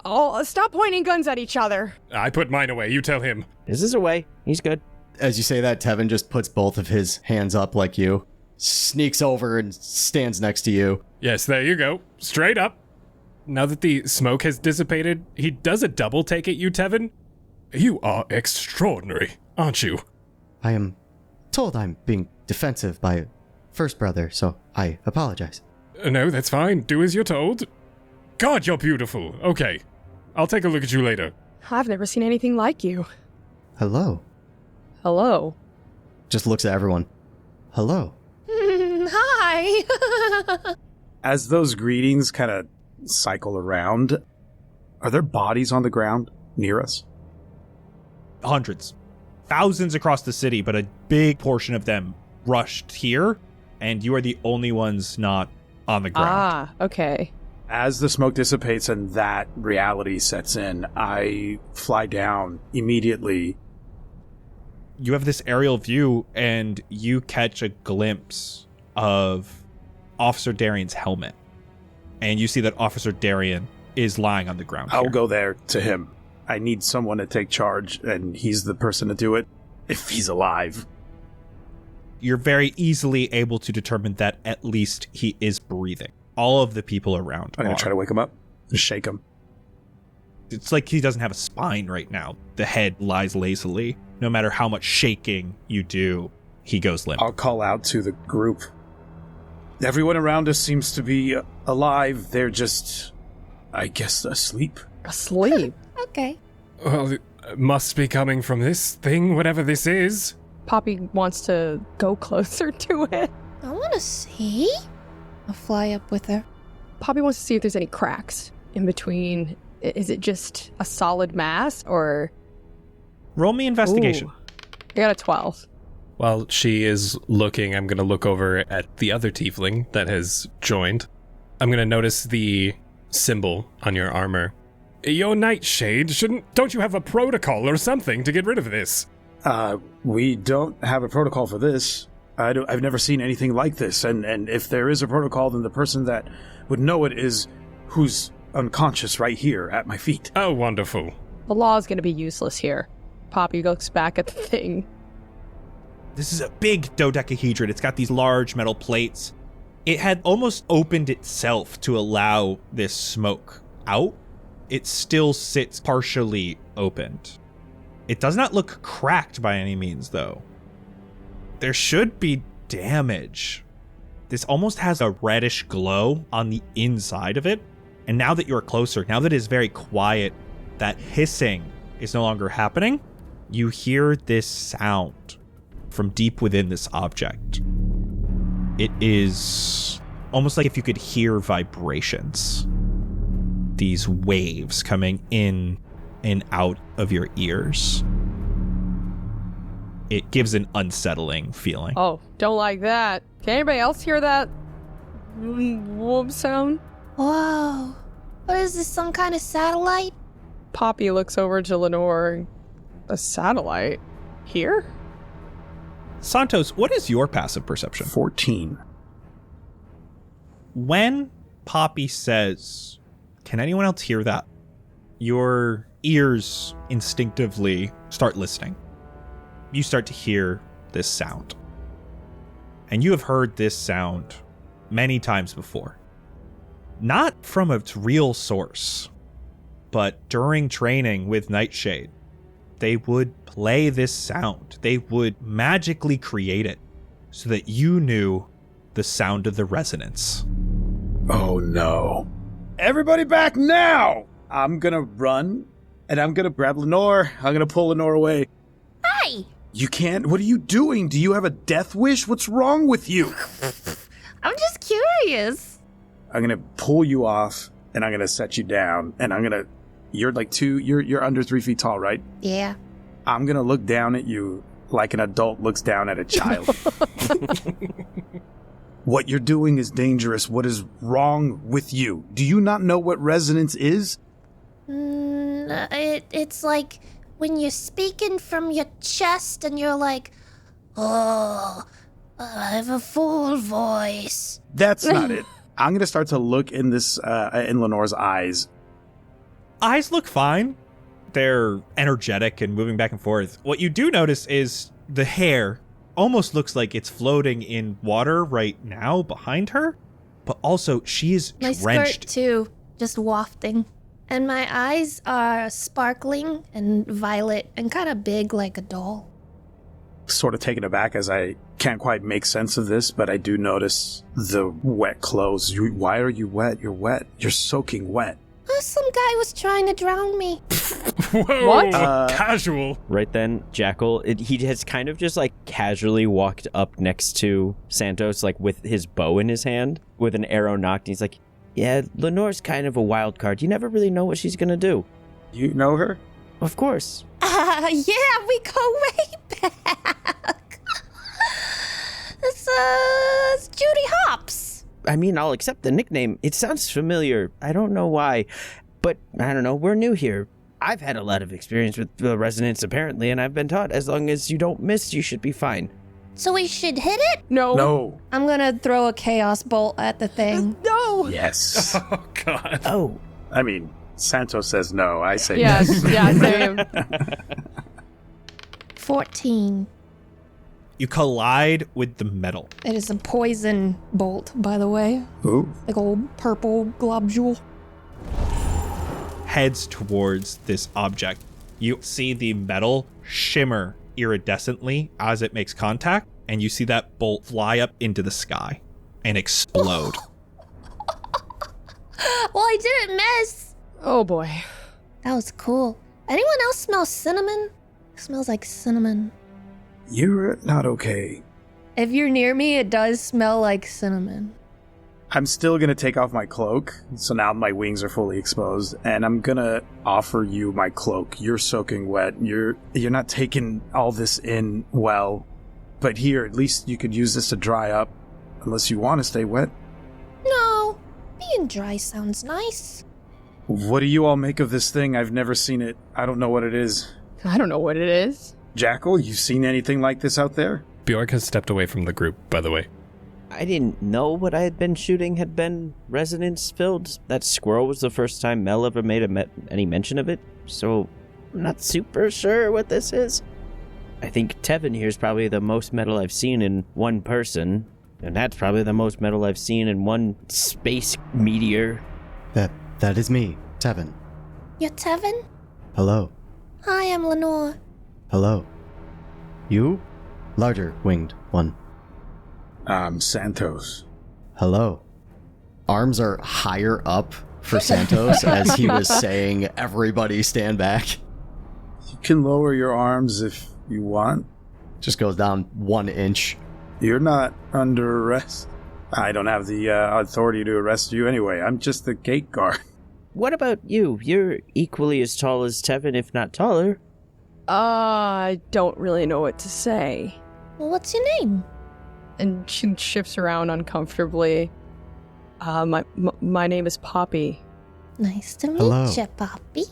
I'll stop pointing guns at each other. I put mine away. You tell him. This is away. He's good. As you say that, Tevin just puts both of his hands up like you, sneaks over and stands next to you. Yes, there you go. Straight up. Now that the smoke has dissipated, he does a double take at you, Tevin. You are extraordinary, aren't you? I am told I'm being defensive by first brother, so I apologize. No, that's fine. Do as you're told. God, you're beautiful. Okay. I'll take a look at you later. I've never seen anything like you. Hello. Hello. Just looks at everyone. Hello. Hi. As those greetings kind of cycle around, are there bodies on the ground near us? Hundreds. Thousands across the city, but a big portion of them rushed here, and you are the only ones not on the ground. Ah, okay. As the smoke dissipates and that reality sets in, I fly down immediately. You have this aerial view, and you catch a glimpse of Officer Darian's helmet. And you see that Officer Darian is lying on the ground I'll here. go there to him. I need someone to take charge, and he's the person to do it, if he's alive. You're very easily able to determine that at least he is breathing. All of the people around I'm going are. to try to wake him up and shake him. It's like he doesn't have a spine right now. The head lies lazily. No matter how much shaking you do, he goes limp. I'll call out to the group. Everyone around us seems to be alive. They're just, I guess, asleep. Asleep? Okay. Well, it must be coming from this thing, whatever this is. Poppy wants to go closer to it. I want to see. I'll fly up with her. Poppy wants to see if there's any cracks in between. Is it just a solid mass, or... Roll me investigation. Ooh. I got a 12. While she is looking, I'm going to look over at the other tiefling that has joined. I'm going to notice the symbol on your armor. Your nightshade, don't you have a protocol or something to get rid of this? We don't have a protocol for this. I've never seen anything like this, and if there is a protocol, then the person that would know it is who's unconscious right here at my feet. Oh, wonderful. The law is going to be useless here. Poppy looks back at the thing. This is a big dodecahedron. It's got these large metal plates. It had almost opened itself to allow this smoke out. It still sits partially opened. It does not look cracked by any means, though. There should be damage. This almost has a reddish glow on the inside of it. And now that you're closer, now that it is very quiet, that hissing is no longer happening. You hear this sound from deep within this object. It is almost like if you could hear vibrations. These waves coming in and out of your ears. It gives an unsettling feeling. Oh, don't like that. Can anybody else hear that whoop sound? Whoa. What is this, some kind of satellite? Poppy looks over to Lenore. A satellite? Here? Santos, what is your passive perception? 14. When Poppy says, "Can anyone else hear that?" your ears instinctively start listening. You start to hear this sound. And you have heard this sound many times before. Not from its real source, but during training with Nightshade, they would play this sound. They would magically create it so that you knew the sound of the resonance. Oh no. Everybody back now! I'm gonna run, and I'm gonna grab Lenore. I'm gonna pull Lenore away. Hey! You can't? What are you doing? Do you have a death wish? What's wrong with you? I'm just curious. I'm gonna pull you off, and I'm gonna set you down, and you're like you're under 3 feet tall, right? Yeah. I'm gonna look down at you like an adult looks down at a child. What you're doing is dangerous. What is wrong with you? Do you not know what resonance is? It's like when you're speaking from your chest and you're like, oh, I have a full voice. That's not it. I'm gonna start to look in in Lenore's eyes. Eyes look fine. They're energetic and moving back and forth. What you do notice is the hair almost looks like it's floating in water right now behind her, but also she is My drenched. skirt too, just wafting. And my eyes are sparkling and violet and kind of big like a doll. Sort of taken aback as I can't quite make sense of this, but I do notice the wet clothes. Why are you wet? You're wet. You're soaking wet. Oh, some guy was trying to drown me. Whoa, What? Casual. Right then, Jackal, he has kind of just like casually walked up next to Santos, like with his bow in his hand, with an arrow knocked. He's like, yeah, Lenore's kind of a wild card. You never really know what she's gonna do. You know her? Of course. Yeah, we go way back. It's Judy Hopps. I mean, I'll accept the nickname. It sounds familiar. I don't know why, but I don't know. We're new here. I've had a lot of experience with the resonance, apparently, and I've been taught as long as you don't miss, you should be fine. So we should hit it? No. No. I'm gonna throw a chaos bolt at the thing. No. Yes. Oh, God. Oh, I mean, Santos says no. I say Yes. yes. Yeah, same. 14. You collide with the metal. It is a poison bolt, by the way. Ooh. Like old purple globule. Heads towards this object. You see the metal shimmer iridescently as it makes contact, and you see that bolt fly up into the sky and explode. Well, I didn't miss. Oh boy. That was cool. Anyone else smell cinnamon? It smells like cinnamon. You're not okay. If you're near me, it does smell like cinnamon. I'm still gonna take off my cloak, so now my wings are fully exposed, and I'm gonna offer you my cloak. You're soaking wet. You're not taking all this in well, but here, at least you could use this to dry up, unless you want to stay wet. No, being dry sounds nice. What do you all make of this thing? I've never seen it. I don't know what it is. I don't know what it is. Jackal, you seen anything like this out there? Bjork has stepped away from the group, by the way. I didn't know what I had been shooting had been resonance-filled. That squirrel was the first time Mel ever made any mention of it, so I'm not super sure what this is. I think Tevin here is probably the most metal I've seen in one person, and that's probably the most metal I've seen in one space meteor. That is me, Tevin. You're Tevin? Hello. Hi, I'm Lenore. Hello. You? Larger winged one. Santos. Hello. Arms are higher up for Santos as he was saying, everybody stand back. You can lower your arms if you want. Just goes down 1 inch. You're not under arrest. I don't have the authority to arrest you anyway. I'm just the gate guard. What about you? You're equally as tall as Tevin, if not taller. I don't really know what to say. Well, what's your name? And she shifts around uncomfortably. My name is Poppy. Nice to Hello. meet you, Poppy.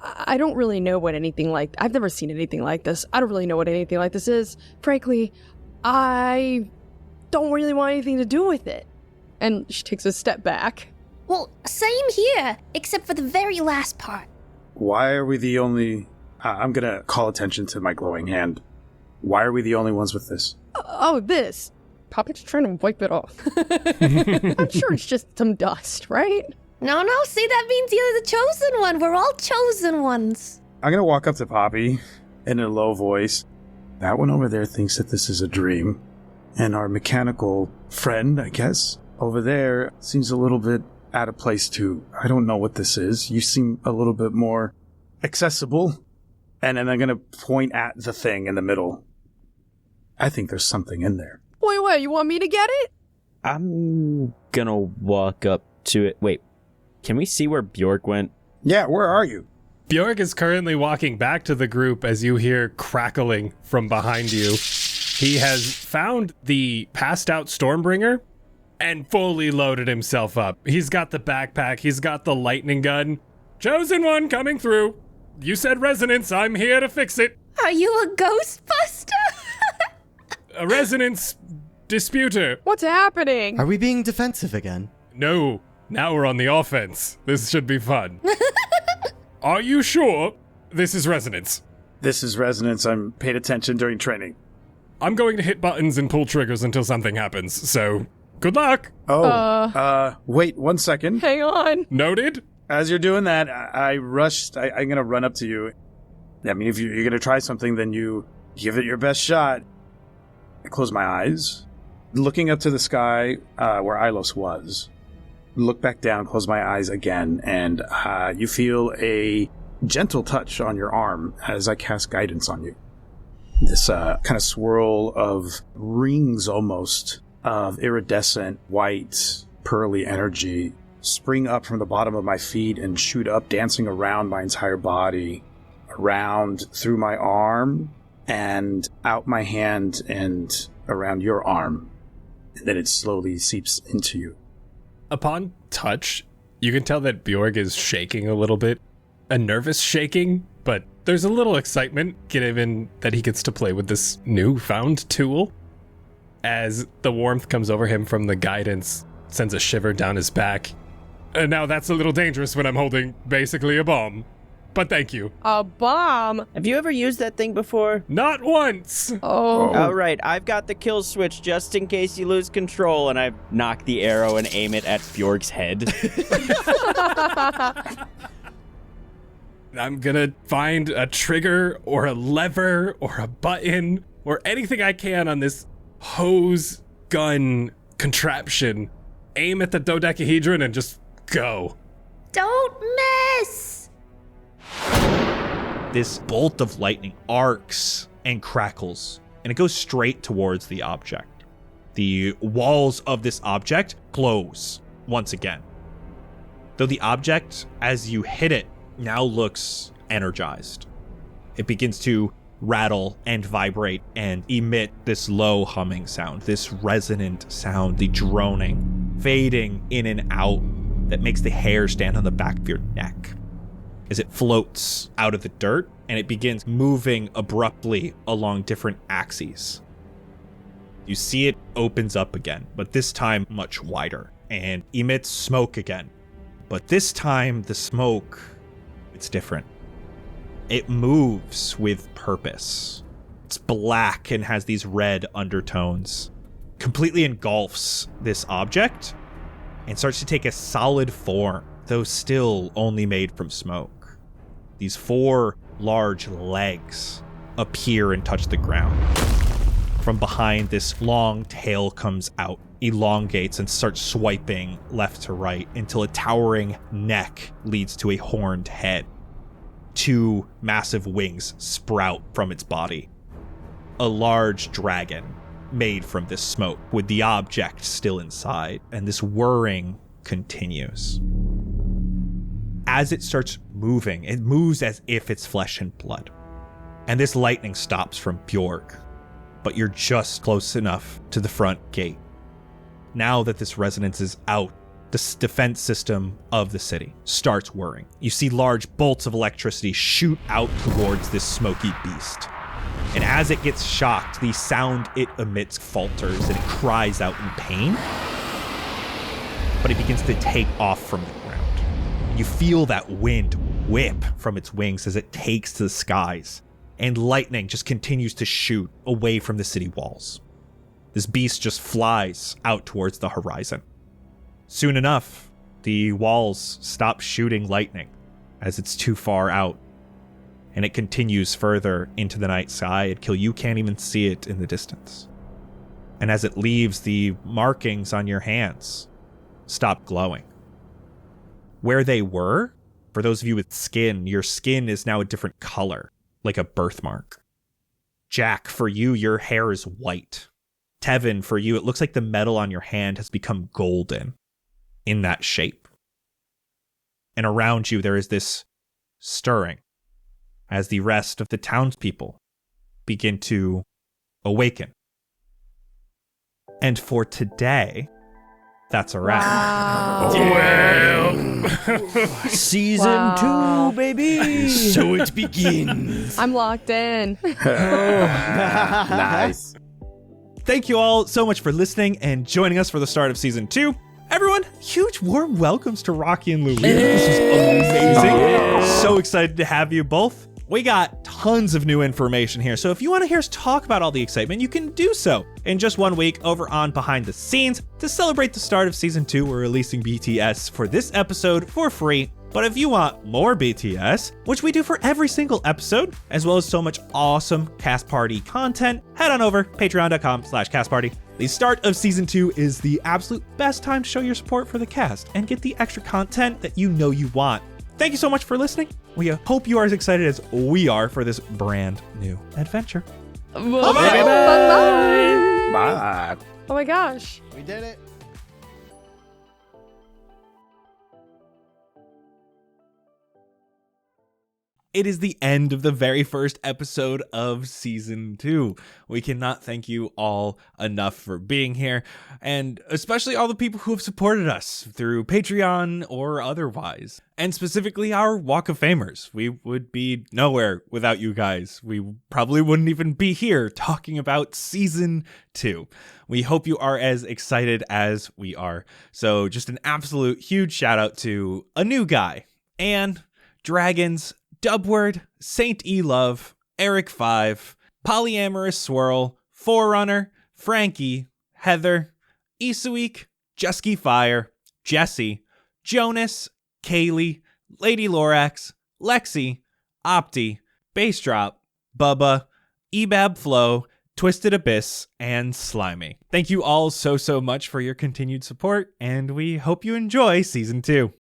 I don't really know what anything like... I've never seen anything like this. I don't really know what anything like this is. Frankly, I don't really want anything to do with it. And she takes a step back. Well, same here, except for the very last part. Why are we the only... I'm gonna call attention to my glowing hand. Why are we the only ones with this? Oh, this. Poppy's trying to wipe it off. I'm sure it's just some dust, right? No, see, that means you're the chosen one. We're all chosen ones. I'm gonna walk up to Poppy in a low voice. That one over there thinks that this is a dream. And our mechanical friend, I guess, over there seems a little bit out of place too. I don't know what this is. You seem a little bit more accessible. And then I'm gonna point at the thing in the middle. I think there's something in there. Wait, you want me to get it? I'm gonna walk up to it. Wait, can we see where Bjork went? Yeah, where are you? Bjork is currently walking back to the group as you hear crackling from behind you. He has found the passed out Stormbringer and fully loaded himself up. He's got the backpack, he's got the lightning gun. Chosen one coming through. You said resonance, I'm here to fix it. Are you a ghostbuster? A resonance disputer. What's happening? Are we being defensive again? No, now we're on the offense. This should be fun. Are you sure this is resonance? This is resonance. I'm paid attention during training. I'm going to hit buttons and pull triggers until something happens, so good luck. Oh, wait 1 second. Hang on. Noted. As you're doing that, I rushed. I'm going to run up to you. I mean, if you're going to try something, then you give it your best shot. I close my eyes, looking up to the sky where Ilos was. Look back down, close my eyes again, and you feel a gentle touch on your arm as I cast guidance on you. This kind of swirl of rings almost of iridescent white pearly energy spring up from the bottom of my feet and shoot up, dancing around my entire body, around through my arm and out my hand and around your arm. And then it slowly seeps into you. Upon touch, you can tell that Bjorg is shaking a little bit. A nervous shaking, but there's a little excitement given that he gets to play with this newfound tool. As the warmth comes over him from the guidance, sends a shiver down his back. And now that's a little dangerous when I'm holding basically a bomb. But thank you. A bomb? Have you ever used that thing before? Not once! Oh. All right, I've got the kill switch just in case you lose control, and I knock the arrow and aim it at Bjorg's head. I'm gonna find a trigger or a lever or a button or anything I can on this hose gun contraption, aim at the dodecahedron, and just go. Don't miss! This bolt of lightning arcs and crackles, and it goes straight towards the object. The walls of this object close once again. Though the object, as you hit it, now looks energized. It begins to rattle and vibrate and emit this low humming sound, this resonant sound, the droning, fading in and out that makes the hair stand on the back of your neck as it floats out of the dirt and it begins moving abruptly along different axes. You see it opens up again, but this time much wider, and emits smoke again. But this time the smoke, it's different. It moves with purpose. It's black and has these red undertones. Completely engulfs this object and starts to take a solid form, though still only made from smoke. These 4 large legs appear and touch the ground. From behind, this long tail comes out, elongates, and starts swiping left to right until a towering neck leads to a horned head. 2 massive wings sprout from its body. A large dragon made from this smoke, with the object still inside, and this whirring continues. As it starts moving, it moves as if it's flesh and blood. And this lightning stops from Bjorg, but you're just close enough to the front gate. Now that this resonance is out, the defense system of the city starts whirring. You see large bolts of electricity shoot out towards this smoky beast. And as it gets shocked, the sound it emits falters and it cries out in pain. But it begins to take off from the ground. You feel that wind whip from its wings as it takes to the skies. And lightning just continues to shoot away from the city walls. This beast just flies out towards the horizon. Soon enough, the walls stop shooting lightning as it's too far out. And it continues further into the night sky until you can't even see it in the distance. And as it leaves, the markings on your hands stop glowing. Where they were, for those of you with skin, your skin is now a different color, like a birthmark. Jack, for you, your hair is white. Tevin, for you, it looks like the metal on your hand has become golden in that shape. And around you, there is this stirring as the rest of the townspeople begin to awaken. And for today, that's a wrap. Wow. Season 2, baby. So it begins. I'm locked in. Nice. Thank you all so much for listening and joining us for the start of season 2. Everyone, huge warm welcomes to Rocky and Louie. This was amazing. So excited to have you both. We got tons of new information here, so if you want to hear us talk about all the excitement, you can do so in just 1 week over on Behind the Scenes. To celebrate the start of season 2, we're releasing BTS for this episode for free. But if you want more BTS, which we do for every single episode, as well as so much awesome Cast Party content, head on over patreon.com/castparty. The start of season 2 is the absolute best time to show your support for the cast and get the extra content that you know you want. Thank you so much for listening. We hope you are as excited as we are for this brand new adventure. Bye-bye. Bye. Oh my gosh. We did it. It is the end of the very first episode of season 2. We cannot thank you all enough for being here, and especially all the people who have supported us through Patreon or otherwise, and specifically our Walk of Famers. We would be nowhere without you guys. We probably wouldn't even be here talking about season 2. We hope you are as excited as we are. So just an absolute huge shout out to a new guy, and Dragons, Dubword, Saint E Love, Eric 5, Polyamorous Swirl, Forerunner, Frankie, Heather, Isuik, Jusky Fire, Jesse, Jonas, Kaylee, Lady Lorax, Lexi, Opti, Bassdrop, Bubba, Ebab Flow, Twisted Abyss, and Slimy. Thank you all so much for your continued support, and we hope you enjoy Season 2.